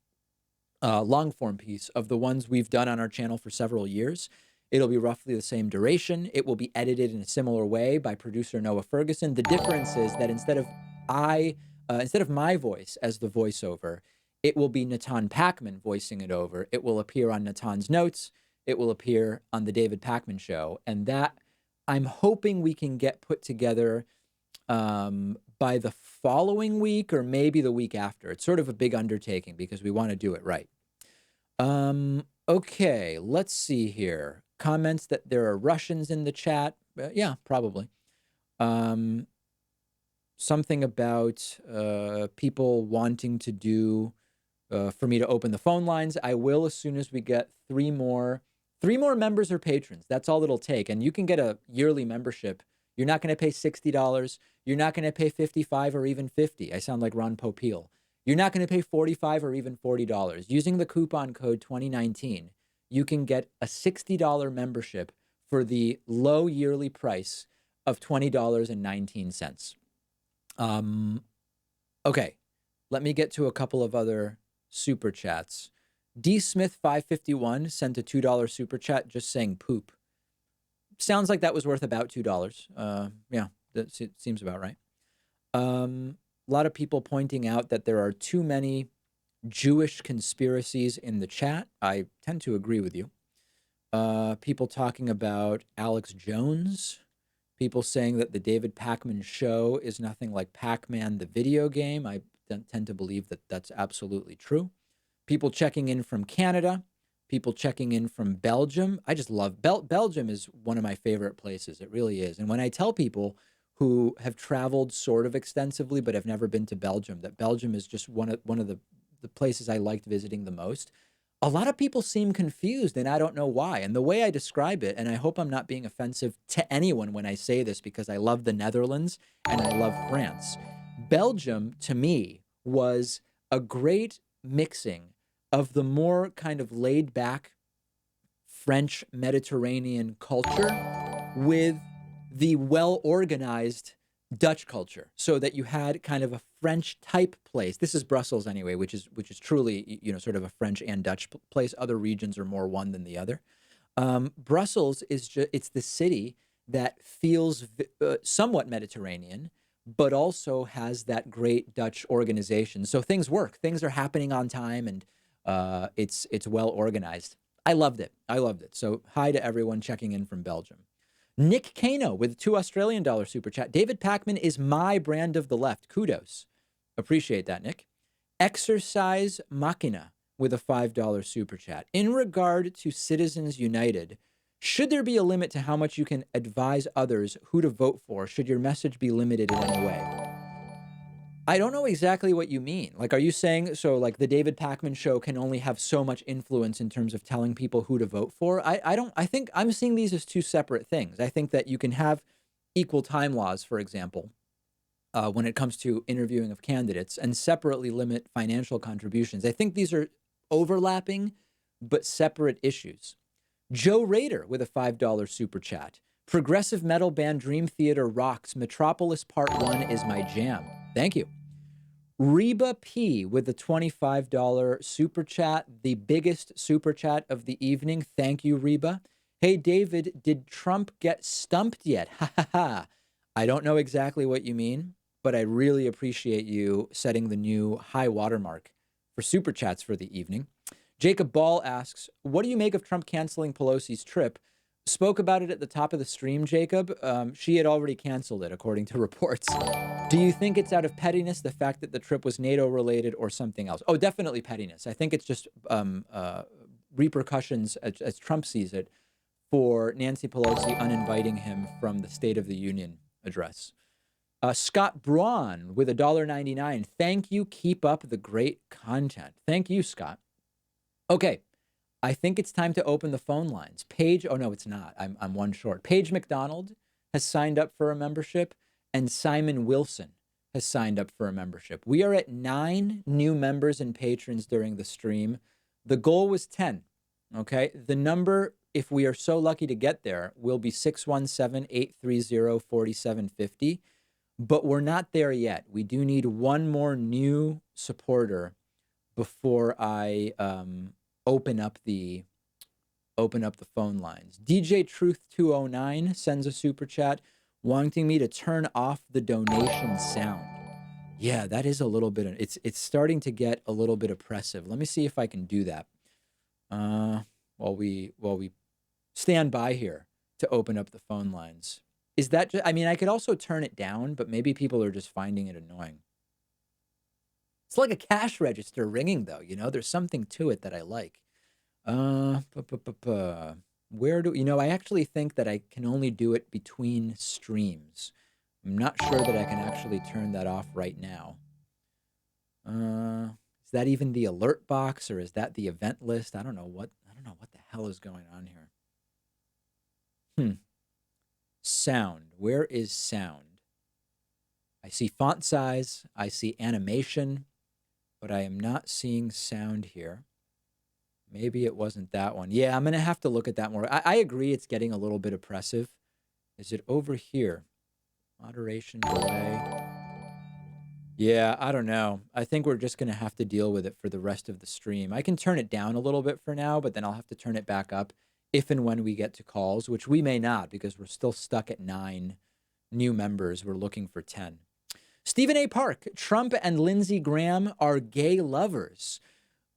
long form piece of the ones we've done on our channel for several years. It'll be roughly the same duration. It will be edited in a similar way by producer Noah Ferguson. The difference is that instead of my voice as the voiceover, it will be Natan Pachman voicing it over. It will appear on Natan's Notes. It will appear on the David Pachman Show. And that I'm hoping we can get put together by the following week or maybe the week after. It's sort of a big undertaking because we want to do it right. Okay, let's see here. Comments that there are Russians in the chat. Yeah, probably. Something about people wanting to do for me to open the phone lines. I will as soon as we get 3 more members or patrons. That's all it'll take. And you can get a yearly membership. You're not going to pay $60. You're not going to pay $55 or even $50. I sound like Ron Popeil. You're not going to pay $45 or even $40. Using the coupon code 2019, you can get a $60 membership for the low yearly price of $20.19. Okay, let me get to a couple of other super chats. D Smith 551 sent a $2 super chat just saying poop. Sounds like that was worth about $2. Yeah, that seems about right. A lot of people pointing out that there are too many Jewish conspiracies in the chat. I tend to agree with you. People talking about Alex Jones. People saying that the David Pakman show is nothing like Pac-Man, the video game. I tend to believe that that's absolutely true. People checking in from Canada. People checking in from Belgium. I just love Belgium is one of my favorite places. It really is. And when I tell people who have traveled sort of extensively but have never been to Belgium, that Belgium is just one of the places I liked visiting the most, a lot of people seem confused, and I don't know why. And the way I describe it, and I hope I'm not being offensive to anyone when I say this because I love the Netherlands and I love France. Belgium, to me, was a great mixing of the more kind of laid back French Mediterranean culture with the well organized Dutch culture, so that you had kind of a French type place. This is Brussels anyway, which is truly, sort of a French and Dutch place. Other regions are more one than the other. Brussels is just, it's the city that feels somewhat Mediterranean, but also has that great Dutch organization. So things work, things are happening on time, and it's well organized. I loved it. I loved it. So hi to everyone checking in from Belgium. Nick Kano with $2 Australian super chat. David Pakman is my brand of the left. Kudos. Appreciate that, Nick. Exercise Machina with a $5 super chat. In regard to Citizens United, should there be a limit to how much you can advise others who to vote for? Should your message be limited in any way? I don't know exactly what you mean. Like, are you saying, so like the David Pakman show can only have so much influence in terms of telling people who to vote for? I think I'm seeing these as two separate things. I think that you can have equal time laws, for example, when it comes to interviewing of candidates, and separately limit financial contributions. I think these are overlapping but separate issues. Joe Rader with a $5 super chat. Progressive metal band Dream Theater rocks. Metropolis Part 1 is my jam. Thank you. Reba P with the $25 super chat, the biggest super chat of the evening. Thank you, Reba. Hey, David, did Trump get stumped yet? Ha ha ha. I don't know exactly what you mean, but I really appreciate you setting the new high watermark for super chats for the evening. Jacob Ball asks, what do you make of Trump canceling Pelosi's trip? Spoke about it at the top of the stream, Jacob. She had already canceled it, according to reports. Do you think it's out of pettiness, the fact that the trip was NATO-related, or something else? Oh, definitely pettiness. I think it's just repercussions, as Trump sees it, for Nancy Pelosi uninviting him from the State of the Union address. Scott Braun with $1.99. Thank you. Keep up the great content. Thank you, Scott. Okay. I think it's time to open the phone lines. Paige, oh no, it's not. I'm one short. Paige McDonald has signed up for a membership, and Simon Wilson has signed up for a membership. We are at 9 new members and patrons during the stream. The goal was 10. Okay. The number, if we are so lucky to get there, will be 617-830-4750. But we're not there yet. We do need one more new supporter before I open up the phone lines. DJ Truth 209 sends a super chat wanting me to turn off the donation sound. Yeah, that is a little bit, it's starting to get a little bit oppressive. Let me see if I can do that while we stand by here to open up the phone lines. Is that I mean, I could also turn it down, but maybe people are just finding it annoying. It's like a cash register ringing, though. There's something to it that I like. Where do I actually think that I can only do it between streams. I'm not sure that I can actually turn that off right now. Is that even the alert box, or is that the event list? I don't know what the hell is going on here. Sound. Where is sound? I see font size. I see animation, but I am not seeing sound here. Maybe it wasn't that one. Yeah, I'm going to have to look at that more. I agree it's getting a little bit oppressive. Is it over here? Moderation delay. Yeah, I don't know. I think we're just going to have to deal with it for the rest of the stream. I can turn it down a little bit for now, but then I'll have to turn it back up if and when we get to calls, which we may not, because we're still stuck at 9 new members. We're looking for 10. Stephen A. Park, Trump and Lindsey Graham are gay lovers.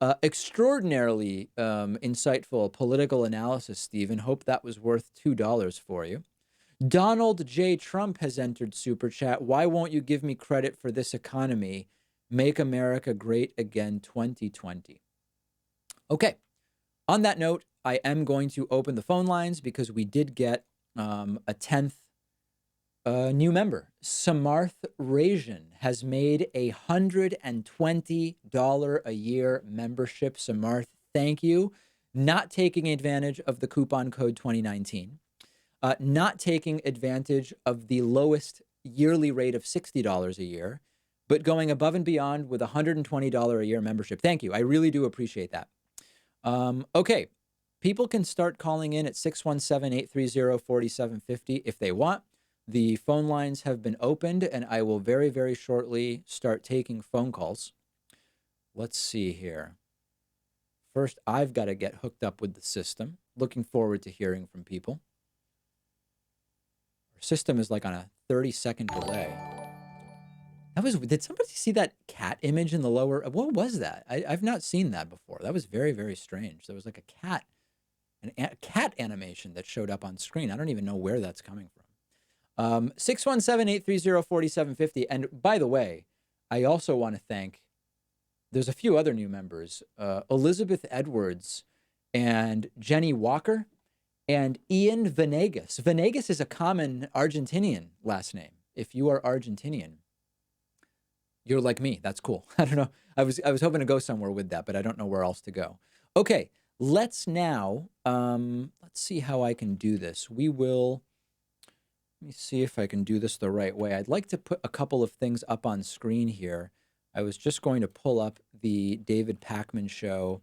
Extraordinarily insightful political analysis, Stephen. Hope that was worth $2 for you. Donald J. Trump has entered Super Chat. Why won't you give me credit for this economy? Make America Great Again 2020. Okay. On that note, I am going to open the phone lines because we did get a 10th new member. Samarth Rajan has made a $120 a year membership. Samarth, thank you. Not taking advantage of the coupon code 2019. Not taking advantage of the lowest yearly rate of $60 a year, but going above and beyond with a $120 a year membership. Thank you. I really do appreciate that. Okay. People can start calling in at 617-830-4750 if they want. The phone lines have been opened, and I will very, very shortly start taking phone calls. Let's see here. First, I've got to get hooked up with the system. Looking forward to hearing from people. Our system is like on a 30-second delay. Did somebody see that cat image in the lower? What was that? I've not seen that before. That was very, very strange. There was like a cat animation that showed up on screen. I don't even know where that's coming from. 617-830-4750. And by the way, I also want to thank, there's a few other new members, Elizabeth Edwards and Jenny Walker and Ian Venegas. Venegas is a common Argentinian last name. If you are Argentinian, you're like me. That's cool. I don't know. I was hoping to go somewhere with that, but I don't know where else to go. Okay, let's now, let's see how I can do this. Let me see if I can do this the right way. I'd like to put a couple of things up on screen here. I was just going to pull up the David Pakman Show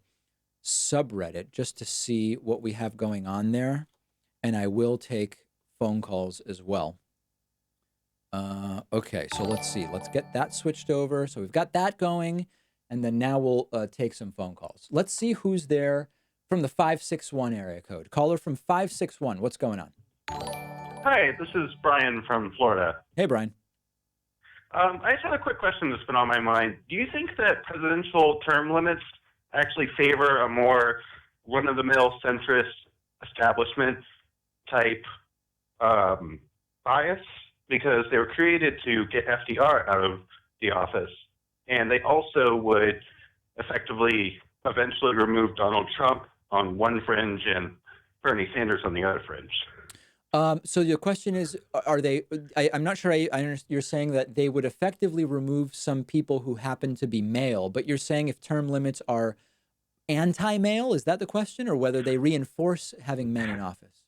subreddit just to see what we have going on there. And I will take phone calls as well. Okay, so let's see. Let's get that switched over. So we've got that going. And then now we'll take some phone calls. Let's see who's there from the 561 area code. Caller from 561. What's going on? Hi, this is Brian from Florida. Hey, Brian. I just had a quick question that's been on my mind. Do you think that presidential term limits actually favor a more run-of-the-mill centrist establishment type bias? Because they were created to get FDR out of the office, and they also would effectively eventually remove Donald Trump on one fringe and Bernie Sanders on the other fringe. So your question is, are they, I'm not sure I understand, you're saying that they would effectively remove some people who happen to be male, but you're saying if term limits are anti-male, is that the question, or whether they reinforce having men in office?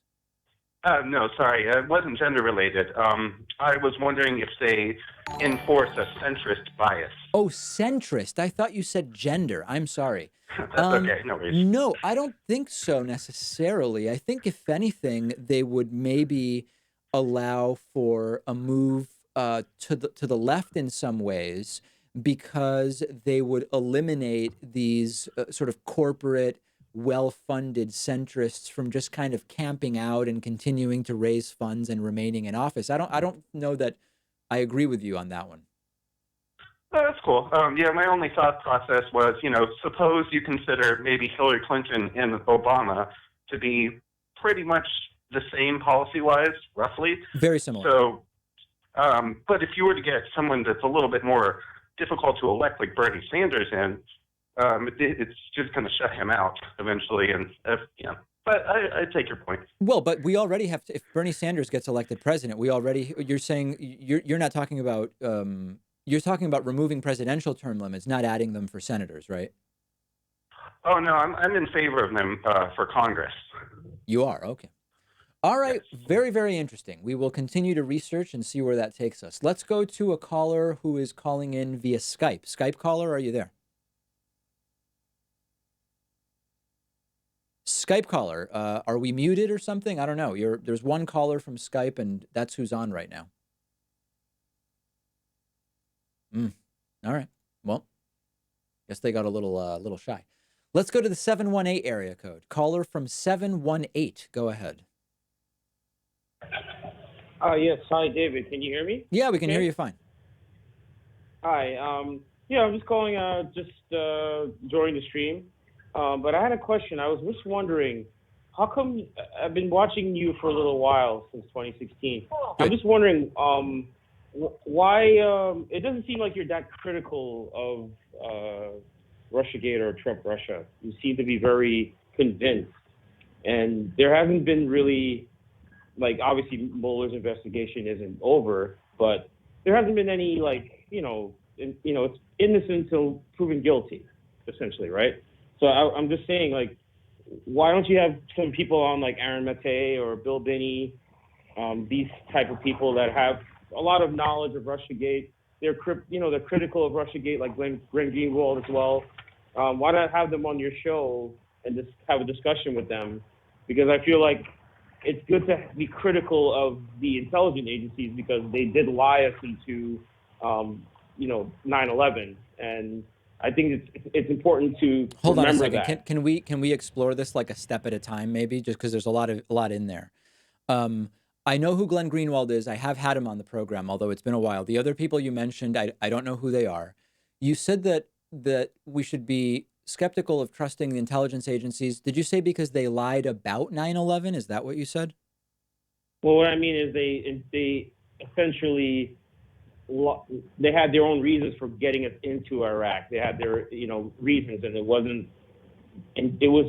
No, sorry, it wasn't gender related. I was wondering if they enforce a centrist bias. Oh, centrist. I thought you said gender. I'm sorry. That's okay, no worries. No, I don't think so necessarily. I think if anything, they would maybe allow for a move to the left in some ways, because they would eliminate these sort of corporate, well-funded centrists from just kind of camping out and continuing to raise funds and remaining in office. I don't know that I agree with you on that one. Oh, that's cool. Yeah, my only thought process was, suppose you consider maybe Hillary Clinton and Obama to be pretty much the same policy-wise, roughly. Very similar. So, but if you were to get someone that's a little bit more difficult to elect, like Bernie Sanders, in, it's just going to shut him out eventually. And but I take your point. Well, but we already have to. If Bernie Sanders gets elected president, you're saying you're not talking about. You're talking about removing presidential term limits, not adding them for senators, right? Oh no, I'm in favor of them for Congress. You are, okay. All right, Yes. very, very interesting. We will continue to research and see where that takes us. Let's go to a caller who is calling in via Skype. Skype caller, are you there? Skype caller, are we muted or something? I don't know. There's one caller from Skype, and that's who's on right now. All right. Well, guess they got a little shy. Let's go to the 718 area code. Caller from 718. Go ahead. Yes. Hi, David. Can you hear me? Yeah, we can hear you fine. Hi. Yeah, I'm just calling, joining the stream. But I had a question. I was just wondering, how come I've been watching you for a little while since 2016. I'm Good. just wondering, why it doesn't seem like you're that critical of Russiagate or Trump Russia. You seem to be very convinced, and there hasn't been really, like, obviously Mueller's investigation isn't over, but there hasn't been any, like, it's innocent until proven guilty, essentially, right? So I'm just saying, like, why don't you have some people on like Aaron Mate or Bill Binney, these type of people that have a lot of knowledge of Russiagate? They're critical of Russiagate, like Glenn Greenwald as well. Why not have them on your show and just have a discussion with them? Because I feel like it's good to be critical of the intelligence agencies because they did lie us into 9/11, and I think it's important to Hold on a remember second. that. Can we explore this like a step at a time, maybe? Just because there's a lot in there. I know who Glenn Greenwald is. I have had him on the program, although it's been a while. The other people you mentioned, I don't know who they are. You said that we should be skeptical of trusting the intelligence agencies. Did you say because they lied about 9/11? Is that what you said? Well, what I mean is they essentially they had their own reasons for getting us into Iraq. They had their reasons, and it was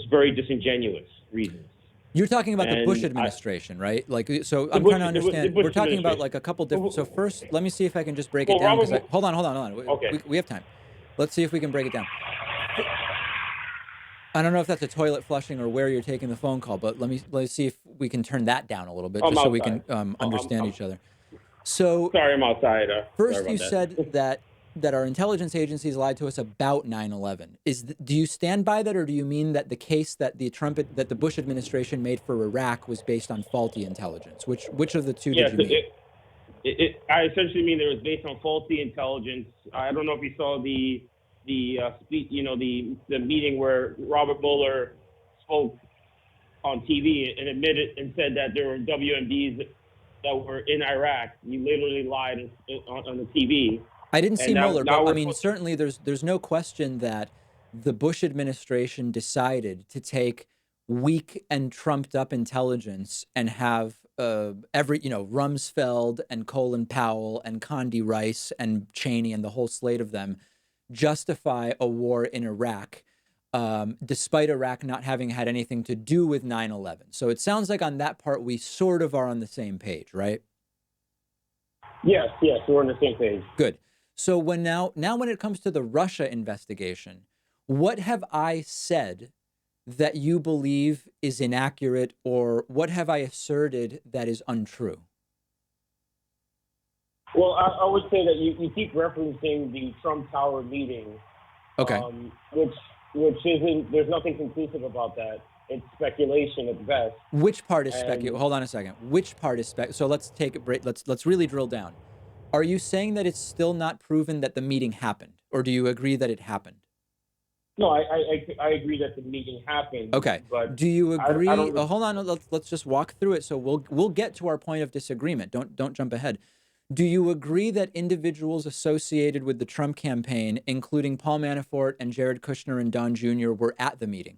very disingenuous reasons. You're talking about the Bush And administration, right? Like, so I'm trying to understand. Bush We're talking about like administration. a couple different. So first, let me see if I can just break it Well, down. Robert. Hold on. Okay. We have time. Let's see if we can break it down. I don't know if that's a toilet flushing or where you're taking the phone call, but let's see if we can turn that down a little bit, I'm just so we outside. can understand each other. So Sorry, I'm outside. Sorry first, you about said that. that our intelligence agencies lied to us about 9/11. Do you stand by that, or do you mean that the case that the Bush administration made for Iraq was based on faulty intelligence? Which of the two did Yes, you mean? I essentially mean it was based on faulty intelligence. I don't know if you saw the meeting where Robert Mueller spoke on TV and admitted and said that there were WMDs that were in Iraq. He literally lied on the TV. I didn't see And Mueller, but now I we're mean, certainly there's no question that the Bush administration decided to take weak and trumped up intelligence and have Rumsfeld and Colin Powell and Condi Rice and Cheney and the whole slate of them justify a war in Iraq, despite Iraq not having had anything to do with 9/11. So it sounds like on that part we sort of are on the same page, right? yes, we're on the same page. Good. So when it comes to the Russia investigation, what have I said that you believe is inaccurate, or what have I asserted that is untrue? Well, I would say that you keep referencing the Trump Tower meeting, Okay. Which isn't. There's nothing conclusive about that. It's speculation at best. Which part is speculative? Hold on a second. Which part is spec? So let's take a break. Let's really drill down. Are you saying that it's still not proven that the meeting happened, or do you agree that it happened? No, I agree that the meeting happened. Okay. But do you agree? I don't, hold on. Let's just walk through it. So we'll get to our point of disagreement. Don't jump ahead. Do you agree that individuals associated with the Trump campaign, including Paul Manafort and Jared Kushner and Don Jr., were at the meeting?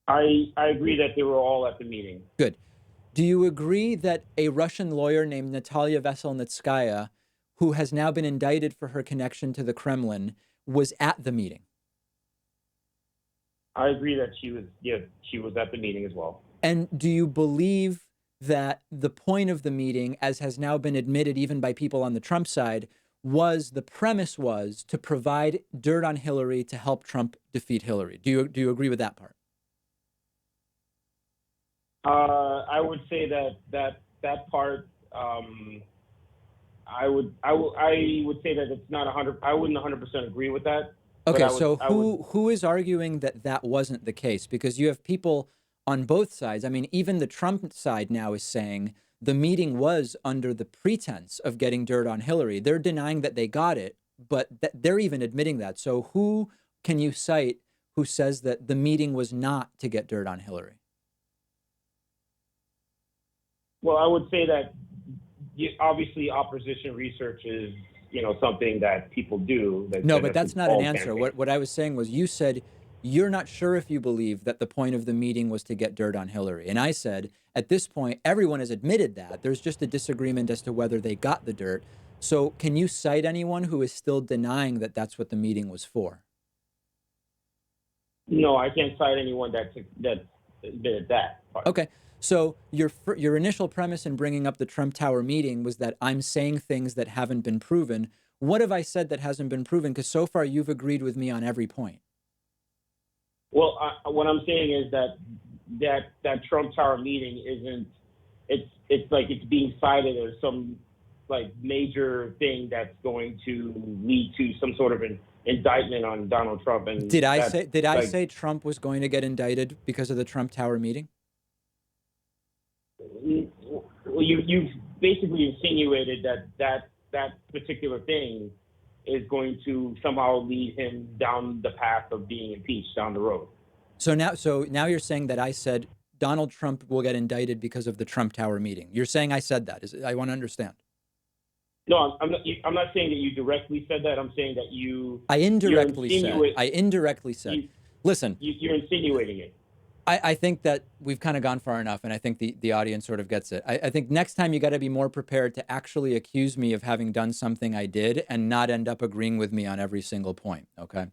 I agree that they were all at the meeting. Good. Do you agree that a Russian lawyer named Natalia Veselnitskaya, who has now been indicted for her connection to the Kremlin, was at the meeting? I agree that she was at the meeting as well. And do you believe that the point of the meeting, as has now been admitted even by people on the Trump side, the premise was to provide dirt on Hillary to help Trump defeat Hillary? Do you agree with that part? I would say that part. I would say that it's not 100. I wouldn't 100% agree with that. Okay, so who is arguing that wasn't the case? Because you have people on both sides. I mean, even the Trump side now is saying the meeting was under the pretense of getting dirt on Hillary. They're denying that they got it, but they're even admitting that. So who can you cite who says that the meeting was not to get dirt on Hillary? Well, I would say that obviously opposition research is something that people do. No, but that's not an answer. What I was saying was, you said you're not sure if you believe that the point of the meeting was to get dirt on Hillary. And I said, at this point, everyone has admitted that. There's just a disagreement as to whether they got the dirt. So can you cite anyone who is still denying that that's what the meeting was for? No, I can't cite anyone that did that part. Okay. So your initial premise in bringing up the Trump Tower meeting was that I'm saying things that haven't been proven. What have I said that hasn't been proven? Because so far you've agreed with me on every point. Well, what I'm saying is that Trump Tower meeting isn't. It's like it's being cited as some like major thing that's going to lead to some sort of an indictment on Donald Trump. And did I say Trump was going to get indicted because of the Trump Tower meeting? Well, you've basically insinuated that particular thing is going to somehow lead him down the path of being impeached down the road. So now you're saying that I said Donald Trump will get indicted because of the Trump Tower meeting. You're saying I said that. I want to understand. No, I'm not saying that you directly said that. I'm saying that I indirectly said. Listen. You're insinuating it. I think that we've kind of gone far enough, and I think the audience sort of gets it. I think next time you got to be more prepared to actually accuse me of having done something I did and not end up agreeing with me on every single point, okay?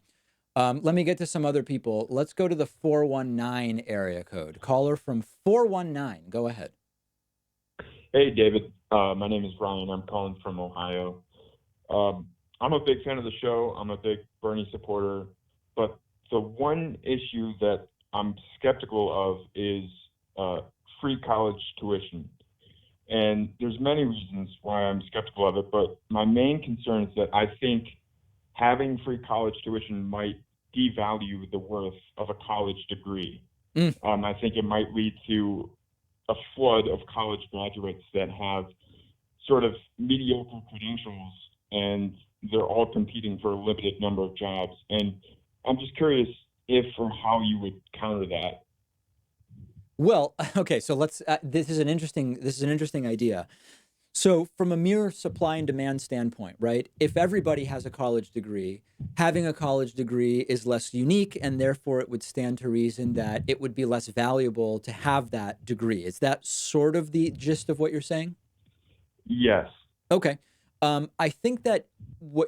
Let me get to some other people. Let's go to the 419 area code. Caller from 419, go ahead. Hey, David. My name is Ryan. I'm calling from Ohio. I'm a big fan of the show. I'm a big Bernie supporter. But the one issue that I'm skeptical of is free college tuition. And there's many reasons why I'm skeptical of it, but my main concern is that I think having free college tuition might devalue the worth of a college degree. I think it might lead to a flood of college graduates that have sort of mediocre credentials, and they're all competing for a limited number of jobs. And I'm just curious if or how you would counter that. Well, okay, so let's. This is an interesting idea. So, from a mere supply and demand standpoint, right? If everybody has a college degree, having a college degree is less unique, and therefore it would stand to reason that it would be less valuable to have that degree. Is that sort of the gist of what you're saying? Yes. Okay. I think that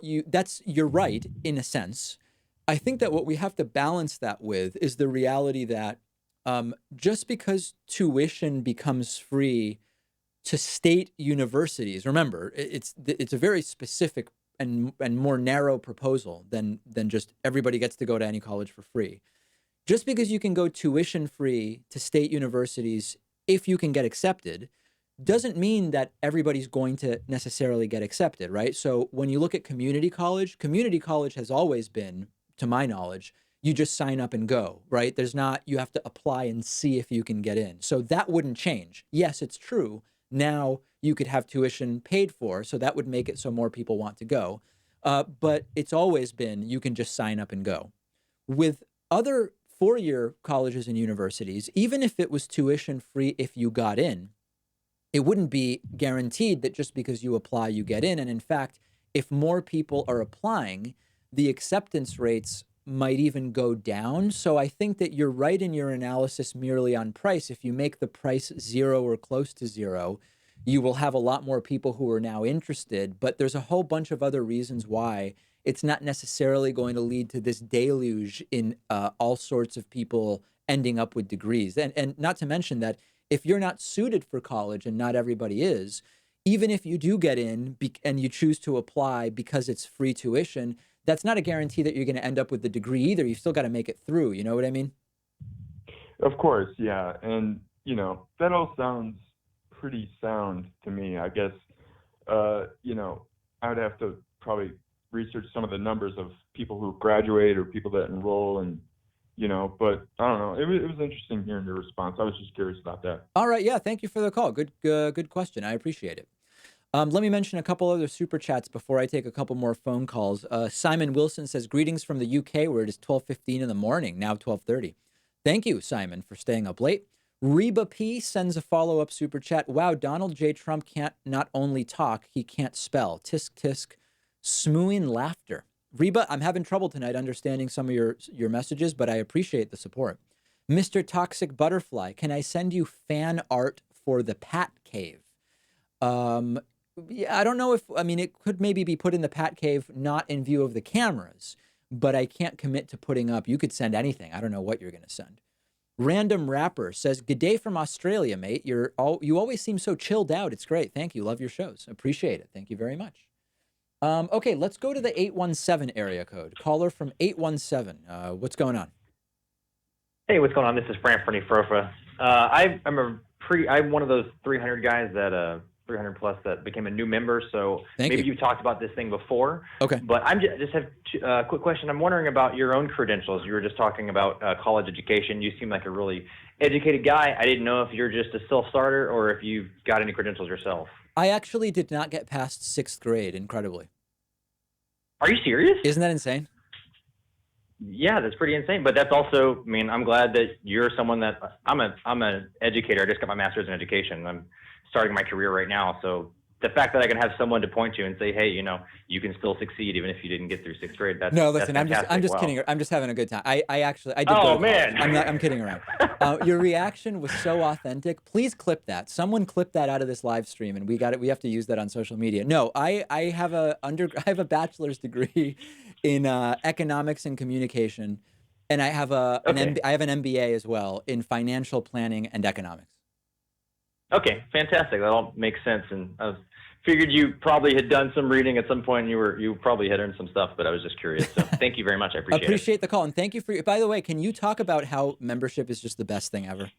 you're right in a sense. I think that what we have to balance that with is the reality that just because tuition becomes free to state universities, remember, it's a very specific and more narrow proposal than just everybody gets to go to any college for free. Just because you can go tuition free to state universities if you can get accepted doesn't mean that everybody's going to necessarily get accepted, right? So when you look at community college has always been, to my knowledge, you just sign up and go, right? There's not, you have to apply and see if you can get in. So that wouldn't change. Yes, it's true. Now you could have tuition paid for, so that would make it so more people want to go. But it's always been, you can just sign up and go. With other four-year colleges and universities, even if it was tuition free if you got in, it wouldn't be guaranteed that just because you apply, you get in. And in fact, if more people are applying, the acceptance rates might even go down. So I think that you're right in your analysis merely on price. If you make the price zero or close to zero, you will have a lot more people who are now interested. But there's a whole bunch of other reasons why it's not necessarily going to lead to this deluge in all sorts of people ending up with degrees. And not to mention that if you're not suited for college, and not everybody is, even if you do get in and you choose to apply because it's free tuition, that's not a guarantee that you're going to end up with the degree either. You've still got to make it through. You know what I mean? Of course, yeah. And, that all sounds pretty sound to me. I guess, I would have to probably research some of the numbers of people who graduate or people that enroll, and, but I don't know. It was interesting hearing your response. I was just curious about that. All right. Yeah. Thank you for the call. Good question. I appreciate it. Let me mention a couple other super chats before I take a couple more phone calls. Simon Wilson says, greetings from the UK, where it is 12:15 in the morning, now 12:30. Thank you, Simon, for staying up late. Reba P sends a follow-up super chat. Wow, Donald J. Trump can't not only talk, he can't spell. Tisk, tisk, Smooing laughter. Reba, I'm having trouble tonight understanding some of your messages, but I appreciate the support. Mr. Toxic Butterfly, can I send you fan art for the Pat Cave? Yeah, I don't know if, I mean, it could maybe be put in the Pat Cave, not in view of the cameras, but I can't commit to putting up. You could send anything. I don't know what you're going to send. Random Rapper says, "Good day from Australia, mate. You always seem so chilled out. It's great. Thank you. Love your shows. Appreciate it. Thank you very much." Okay, let's go to the 817 area code. Caller from 817. What's going on? Hey, what's going on? This is Franfrony Frofa. I'm one of those 300 guys that 300 plus that became a new member. So maybe you've talked about this thing before. Okay. But I just have a quick question. I'm wondering about your own credentials. You were just talking about college education. You seem like a really educated guy. I didn't know if you're just a self-starter or if you've got any credentials yourself. I actually did not get past 6th grade, incredibly. Are you serious? Isn't that insane? Yeah, that's pretty insane. But that's also, I mean, I'm glad that you're someone that I'm an educator. I just got my master's in education. I'm starting my career right now. So the fact that I can have someone to point to and say, hey, you know, you can still succeed even if you didn't get through 6th grade. That's no, listen, that's I'm just kidding. I'm just having a good time. I did. Oh man, I'm kidding around. Your reaction was so authentic. Please clip that. Someone clip that out of this live stream, and we have to use that on social media. No, I have a bachelor's degree in economics and communication, and I have an MBA as well in financial planning and economics. Okay, fantastic. That all makes sense, and I figured you probably had done some reading at some point. And you probably had earned some stuff, but I was just curious. So thank you very much. I appreciate it. The call, and thank you for. By the way, can you talk about how membership is just the best thing ever?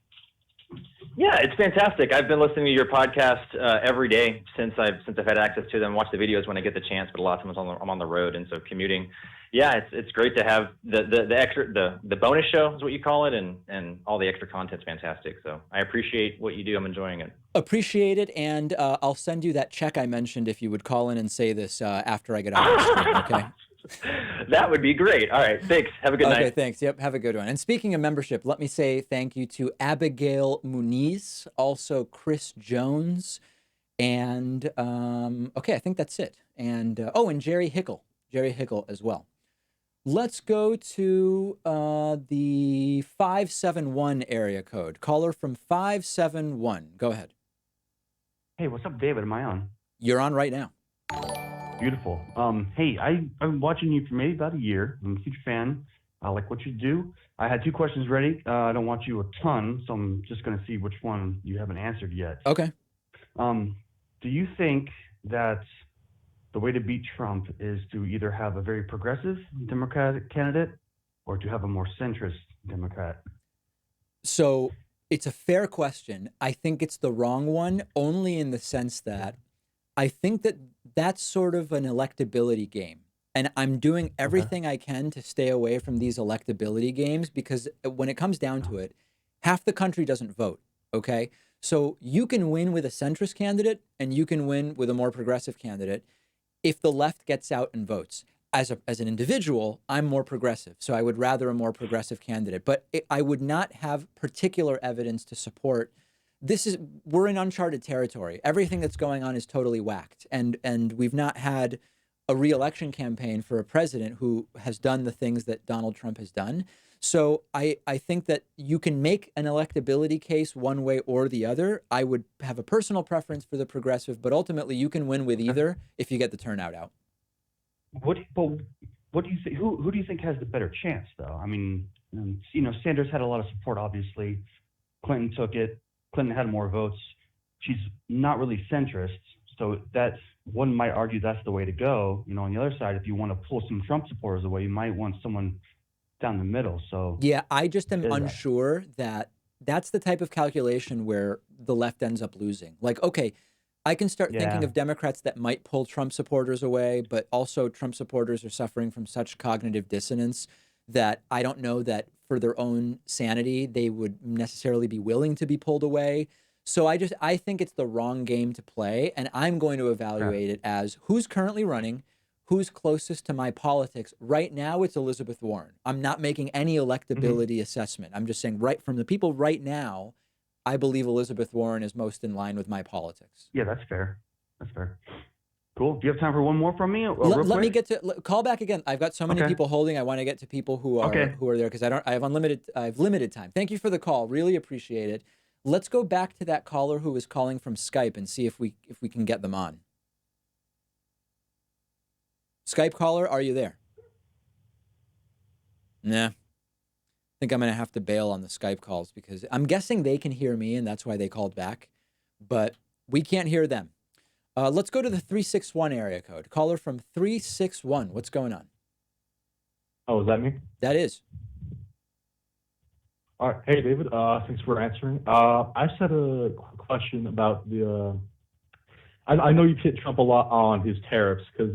Yeah, it's fantastic. I've been listening to your podcast every day since I've had access to them. Watch the videos when I get the chance, but a lot of times I'm on the road, and so commuting. Yeah, it's great to have the extra the bonus show is what you call it, and all the extra content's fantastic. So I appreciate what you do. I'm enjoying it. Appreciate it, and I'll send you that check I mentioned if you would call in and say this after I get off the stream. Okay. That would be great. All right, thanks. Have a good night. Okay, thanks. Yep, have a good one. And speaking of membership, let me say thank you to Abigail Muniz, also Chris Jones, and okay, I think that's it. And and Jerry Hickle as well. Let's go to the 571 area code. Caller from 571. Go ahead. Hey, what's up, David? Am I on? You're on right now. Beautiful. Hey, I've been watching you for maybe about a year. I'm a huge fan. I like what you do. I had 2 questions ready. I don't want you a ton, so I'm just going to see which one you haven't answered yet. Okay. Do you think that the way to beat Trump is to either have a very progressive Democratic candidate or to have a more centrist Democrat? So it's a fair question. I think it's the wrong one, only in the sense that I think that that's sort of an electability game. And I'm doing everything I can to stay away from these electability games because when it comes down to it, half the country doesn't vote, okay? So you can win with a centrist candidate and you can win with a more progressive candidate if the left gets out and votes. As an individual, I'm more progressive, so I would rather a more progressive candidate. But I would not have particular evidence to support. We're in uncharted territory. Everything that's going on is totally whacked, and we've not had a re-election campaign for a president who has done the things that Donald Trump has done. So I think that you can make an electability case one way or the other. I would have a personal preference for the progressive, but ultimately you can win with either if you get the turnout out. What do you think? Who do you think has the better chance, though? I mean, Sanders had a lot of support, obviously. Clinton took it. Clinton had more votes. She's not really centrist, so that one might argue that's the way to go. On the other side, if you want to pull some Trump supporters away, you might want someone down the middle. So yeah, I just am unsure that that's the type of calculation where the left ends up losing. Like, okay, I can start thinking of Democrats that might pull Trump supporters away, but also Trump supporters are suffering from such cognitive dissonance that I don't know that for their own sanity, they would necessarily be willing to be pulled away. So I think it's the wrong game to play. And I'm going to evaluate it as who's currently running, who's closest to my politics. Right now, it's Elizabeth Warren. I'm not making any electability assessment. I'm just saying right from the people right now, I believe Elizabeth Warren is most in line with my politics. Yeah, that's fair. That's fair. Cool. Do you have time for one more from me? Let me get to call back again. I've got so many Okay. people holding. I want to get to people who are there because I have limited time. Thank you for the call. Really appreciate it. Let's go back to that caller who was calling from Skype and see if we can get them on. Skype caller, are you there? Nah. I think I'm going to have to bail on the Skype calls because I'm guessing they can hear me and that's why they called back, but we can't hear them. Let's go to the 361 area code. Caller from 361. What's going on? Oh, is that me? That is. All right. Hey, David. Thanks for answering. I just had a question about the. I know you hit Trump a lot on his tariffs because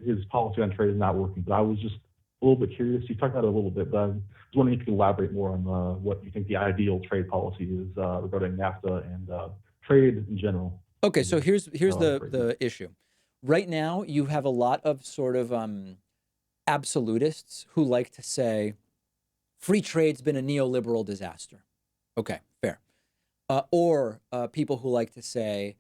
his policy on trade is not working. But I was just a little bit curious. You talked about it a little bit, but I was wondering if you could elaborate more on what you think the ideal trade policy is regarding NAFTA and trade in general. Okay, so here's the issue. Right now, you have a lot of sort of absolutists who like to say free trade's been a neoliberal disaster. Okay, fair. Or people who like to say,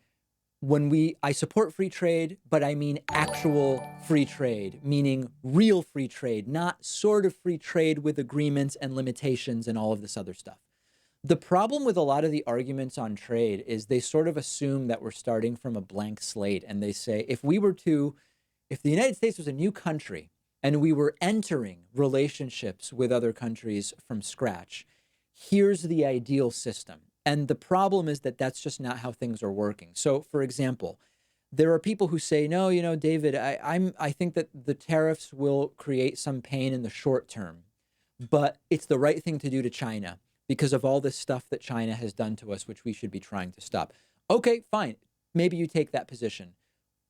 I support free trade, but I mean actual free trade, meaning real free trade, not sort of free trade with agreements and limitations and all of this other stuff. The problem with a lot of the arguments on trade is they sort of assume that we're starting from a blank slate. And they say, if the United States was a new country and we were entering relationships with other countries from scratch, here's the ideal system. And the problem is that that's just not how things are working. So, for example, there are people who say, no, David, I think that the tariffs will create some pain in the short term, but it's the right thing to do to China because of all this stuff that China has done to us, which we should be trying to stop. Okay, fine. Maybe you take that position.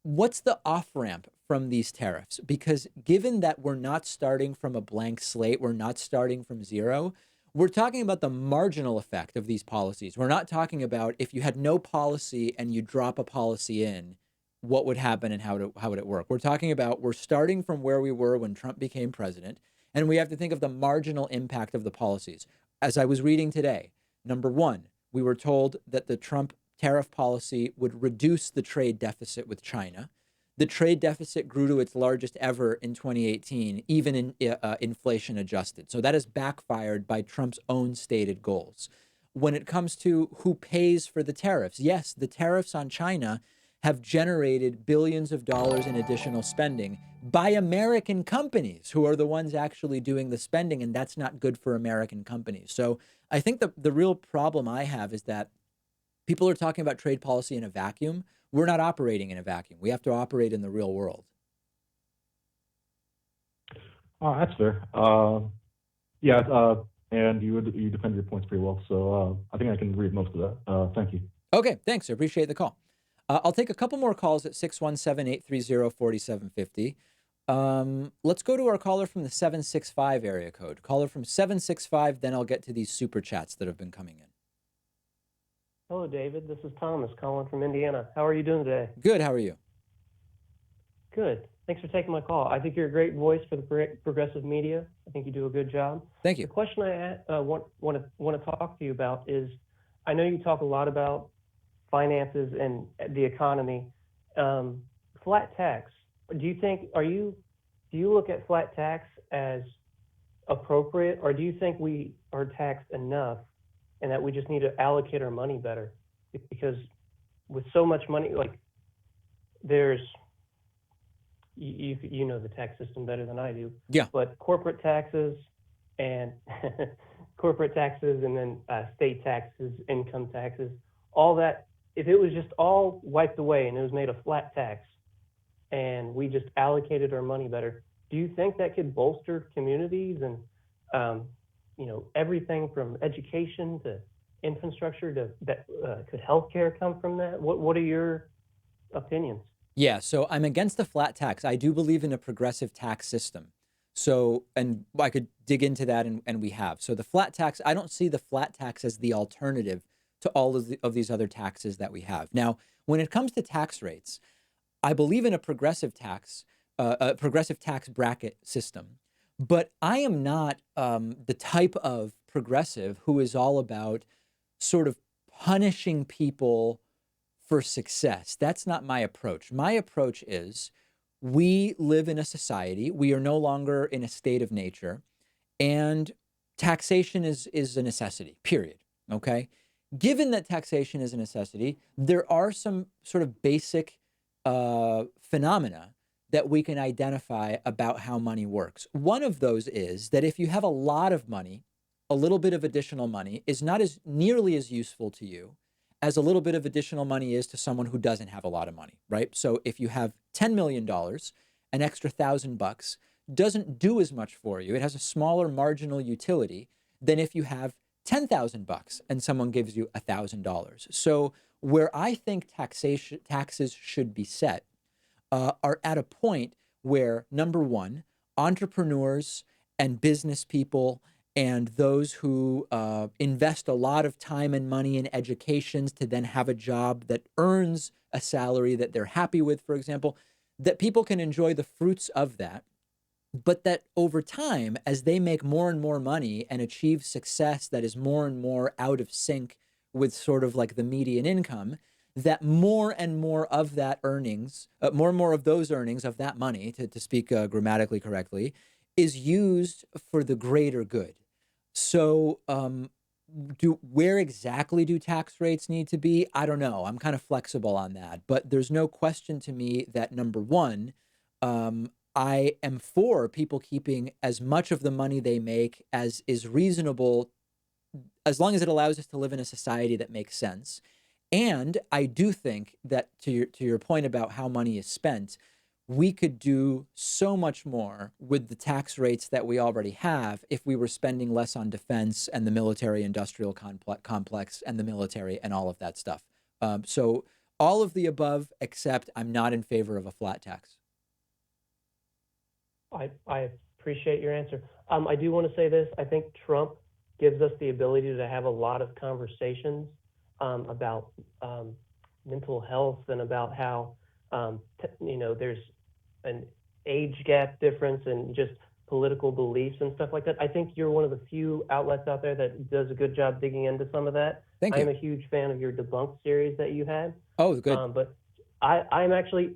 What's the off-ramp from these tariffs? Because given that we're not starting from a blank slate, we're not starting from zero, we're talking about the marginal effect of these policies. We're not talking about if you had no policy and you drop a policy in, what would happen and how would it work? We're talking about we're starting from where we were when Trump became president, and we have to think of the marginal impact of the policies. As I was reading today, number one, we were told that the Trump tariff policy would reduce the trade deficit with China. The trade deficit grew to its largest ever in 2018, even in inflation adjusted. So that has backfired by Trump's own stated goals. When it comes to who pays for the tariffs, yes, the tariffs on China have generated billions of dollars in additional spending by American companies who are the ones actually doing the spending, and that's not good for American companies. So I think the real problem I have is that people are talking about trade policy in a vacuum. We're not operating in a vacuum. We have to operate in the real world. Oh, that's fair. And you defend your points pretty well. So I think I can read most of that. Thank you. Okay, thanks. I appreciate the call. I'll take a couple more calls at 617-830-4750. Let's go to our caller from the 765 area code. Caller from 765, then I'll get to these super chats that have been coming in. Hello, David. This is Thomas calling from Indiana. How are you doing today? Good. How are you? Good. Thanks for taking my call. I think you're a great voice for the progressive media. I think you do a good job. Thank you. The question I want to talk to you about is, I know you talk a lot about finances and the economy. Flat tax. Do you look at flat tax as appropriate, or do you think we are taxed enough and that we just need to allocate our money better? Because with so much money, like there's, you know the tax system better than I do. Yeah. But corporate taxes and then state taxes, income taxes, all that, if it was just all wiped away and it was made a flat tax and we just allocated our money better, do you think that could bolster communities and, everything from education to infrastructure could healthcare come from that? What are your opinions? Yeah, so I'm against the flat tax. I do believe in a progressive tax system. So, and I could dig into that, and we have. So the flat tax, I don't see the flat tax as the alternative to all of these other taxes that we have. Now, when it comes to tax rates, I believe in a progressive tax bracket system. But I am not the type of progressive who is all about sort of punishing people for success. That's not my approach. My approach is we live in a society, we are no longer in a state of nature, and taxation is a necessity, period. Okay? Given that taxation is a necessity, there are some sort of basic phenomena that we can identify about how money works. One of those is that if you have a lot of money, a little bit of additional money is not as nearly as useful to you as a little bit of additional money is to someone who doesn't have a lot of money, right? So if you have $10 million, an extra $1,000 doesn't do as much for you. It has a smaller marginal utility than if you have $10,000 and someone gives you $1,000. So where I think taxes should be set are at a point where, number one, entrepreneurs and business people and those who invest a lot of time and money in educations to then have a job that earns a salary that they're happy with, for example, that people can enjoy the fruits of that, but that over time, as they make more and more money and achieve success that is more and more out of sync with sort of like the median income, that more and more of that earnings, more and more of those earnings of that money, to speak grammatically correctly, is used for the greater good. So where exactly do tax rates need to be? I don't know. I'm kind of flexible on that. But there's no question to me that, number one, I am for people keeping as much of the money they make as is reasonable, as long as it allows us to live in a society that makes sense. And I do think that to your point about how money is spent, we could do so much more with the tax rates that we already have if we were spending less on defense and the military industrial complex and the military and all of that stuff. So all of the above, except I'm not in favor of a flat tax. I appreciate your answer. I do want to say this. I think Trump gives us the ability to have a lot of conversations about mental health and about how, there's an age gap difference and just political beliefs and stuff like that. I think you're one of the few outlets out there that does a good job digging into some of that. Thank you. I'm a huge fan of your Debunked series that you had. Oh, good. But I'm actually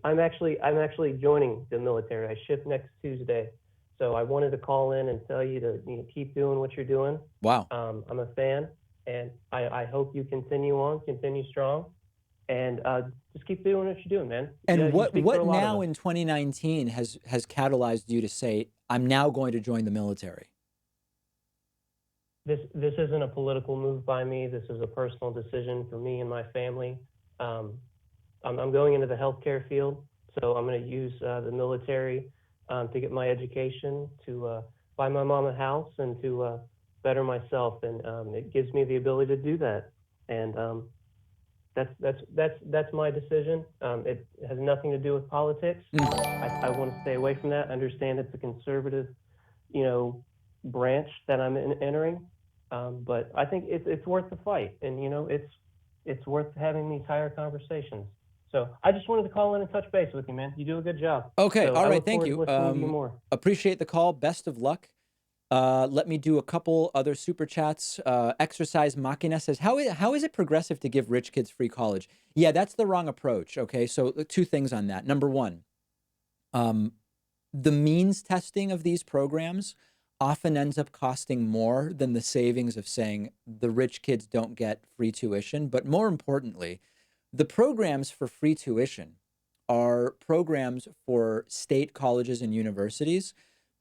joining the military. I shift next Tuesday, so I wanted to call in and tell you to keep doing what you're doing. Wow. I'm a fan, and I hope you continue strong, and just keep doing what you're doing, man. And what now in 2019 has catalyzed you to say, I'm now going to join the military? This isn't a political move by me. This is a personal decision for me and my family. I'm going into the healthcare field, so I'm going to use the military to get my education, to buy my mom a house, and to better myself. And it gives me the ability to do that. And that's my decision. It has nothing to do with politics. I want to stay away from that. I understand it's a conservative, branch that I'm entering. But I think it's worth the fight, and it's worth having these higher conversations. So I just wanted to call in and touch base with you, man. You do a good job. Okay, So all I right, look thank forward you. to listening to you more. Appreciate the call. Best of luck. Let me do a couple other super chats. Exercise Machina says, how is it progressive to give rich kids free college? Yeah, that's the wrong approach. Okay, so two things on that. Number one, the means testing of these programs often ends up costing more than the savings of saying the rich kids don't get free tuition. But more importantly, the programs for free tuition are programs for state colleges and universities.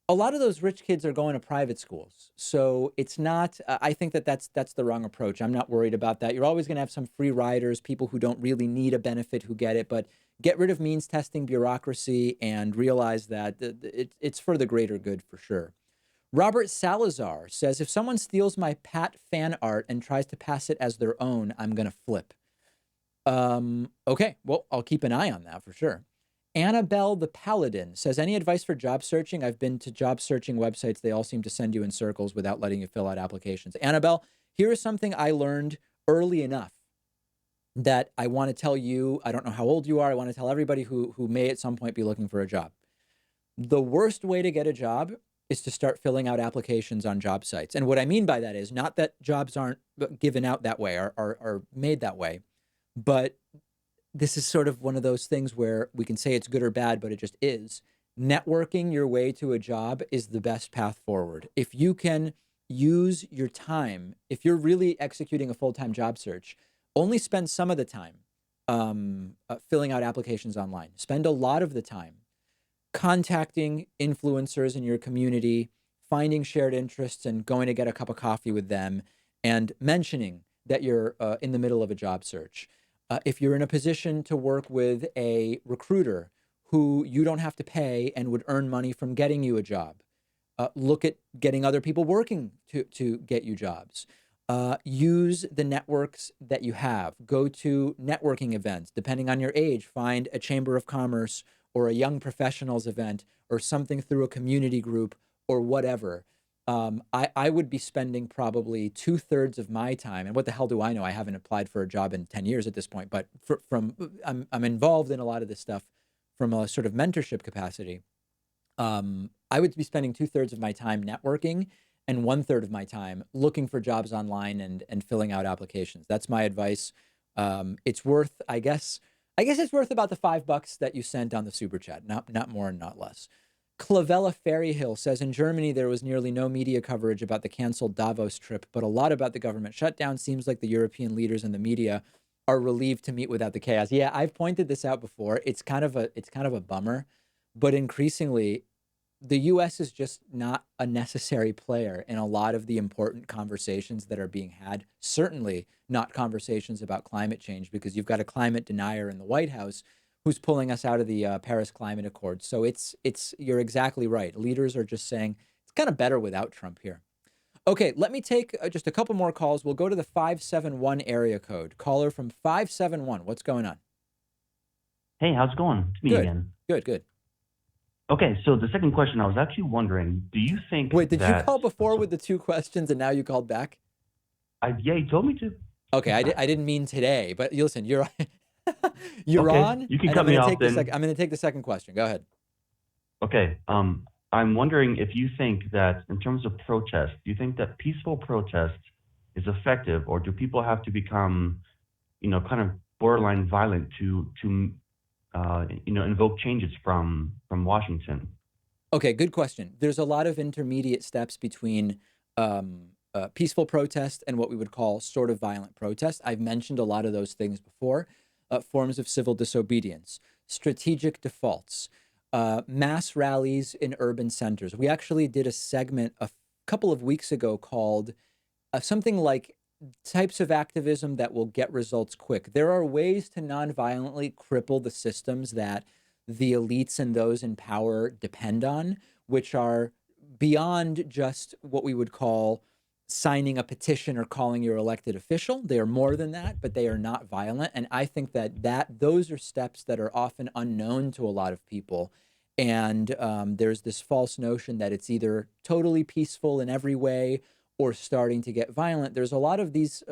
A lot of those rich kids are going to private schools. So it's not, I think that's the wrong approach. I'm not worried about that. You're always going to have some free riders, people who don't really need a benefit who get it, but get rid of means testing bureaucracy and realize that it's for the greater good for sure. Robert Salazar says, if someone steals my Pat fan art and tries to pass it as their own, I'm going to flip. Okay, well, I'll keep an eye on that for sure. Annabelle the Paladin says, any advice for job searching? I've been to job searching websites. They all seem to send you in circles without letting you fill out applications. Annabelle, here is something I learned early enough that I want to tell you. I don't know how old you are. I want to tell everybody who may at some point be looking for a job. The worst way to get a job is to start filling out applications on job sites. And what I mean by that is not that jobs aren't given out that way or are made that way, but this is sort of one of those things where we can say it's good or bad, but it just is. Networking your way to a job is the best path forward. If you can use your time, if you're really executing a full-time job search, only spend some of the time filling out applications online. Spend a lot of the time contacting influencers in your community, finding shared interests and going to get a cup of coffee with them and mentioning that you're in the middle of a job search. If you're in a position to work with a recruiter who you don't have to pay and would earn money from getting you a job, look at getting other people working to get you jobs. Use the networks that you have. Go to networking events. Depending on your age, find a chamber of commerce or a young professionals event or something through a community group or whatever. I would be spending probably 2/3 of my time, and what the hell do I know? I haven't applied for a job in 10 years at this point, but I'm involved in a lot of this stuff from a sort of mentorship capacity. I would be spending 2/3 of my time networking and 1/3 of my time looking for jobs online and filling out applications. That's my advice. It's worth, I guess it's worth about the $5 that you sent on the super chat, not more and not less. Clavella Ferryhill says in Germany there was nearly no media coverage about the canceled Davos trip, but a lot about the government shutdown. Seems like the European leaders and the media are relieved to meet without the chaos. Yeah, I've pointed this out before. It's kind of a bummer, but increasingly the US is just not a necessary player in a lot of the important conversations that are being had. Certainly not conversations about climate change, because you've got a climate denier in the White House who's pulling us out of the Paris Climate Accord. So you're exactly right. Leaders are just saying it's kind of better without Trump here. Okay, let me take just a couple more calls. We'll go to the 571 area code. Caller from 571. What's going on? Hey, how's it going? It's me Good. again. Good. Okay, so the second question, I was actually wondering, do you think Wait, did you that... call before with the 2 questions and now you called back? Yeah, you told me to. Okay, I didn't mean today, but listen, you're you're Okay, on. you can and cut I'm me gonna off take then. I'm going to take the second question. Go ahead. Okay, I'm wondering if you think that in terms of protest, do you think that peaceful protest is effective, or do people have to become, kind of borderline violent to invoke changes from Washington? Okay, good question. There's a lot of intermediate steps between peaceful protest and what we would call sort of violent protest. I've mentioned a lot of those things before. Forms of civil disobedience, strategic defaults, mass rallies in urban centers. We actually did a segment a couple of weeks ago called something like types of activism that will get results quick. There are ways to nonviolently cripple the systems that the elites and those in power depend on, which are beyond just what we would call signing a petition or calling your elected official. They are more than that, but they are not violent. And I think that those are steps that are often unknown to a lot of people. And there's this false notion that it's either totally peaceful in every way or starting to get violent. There's a lot of these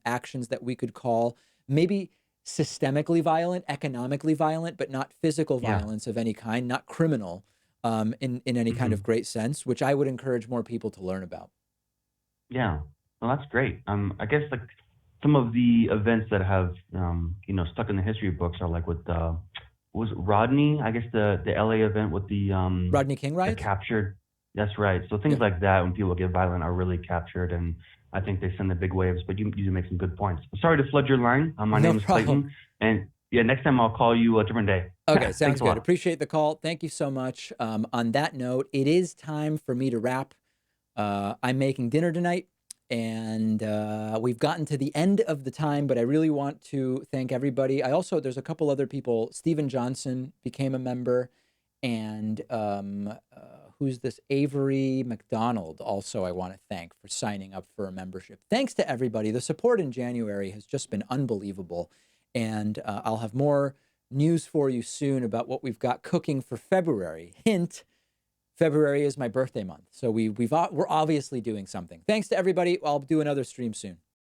actions that we could call maybe systemically violent, economically violent, but not physical violence of any kind, not criminal in any kind of great sense, which I would encourage more people to learn about. Yeah, well, that's great. I guess like some of the events that have stuck in the history books are like with was it Rodney? I guess the LA event with the Rodney King the riots? captured. That's right. So things like that, when people get violent, are really captured, and I think they send the big waves. But you do make some good points. Sorry to flood your line. My No name is problem. Clayton, and yeah, next time I'll call you a different day. Okay, Thanks sounds a good. lot. Appreciate the call. Thank you so much. On that note, it is time for me to wrap. I'm making dinner tonight, and we've gotten to the end of the time, but I really want to thank everybody. There's a couple other people. Stephen Johnson became a member, and who's this? Avery McDonald. Also, I want to thank for signing up for a membership. Thanks to everybody. The support in January has just been unbelievable, and I'll have more news for you soon about what we've got cooking for February. Hint: February is my birthday month, so we're obviously doing something. Thanks to everybody. I'll do another stream soon.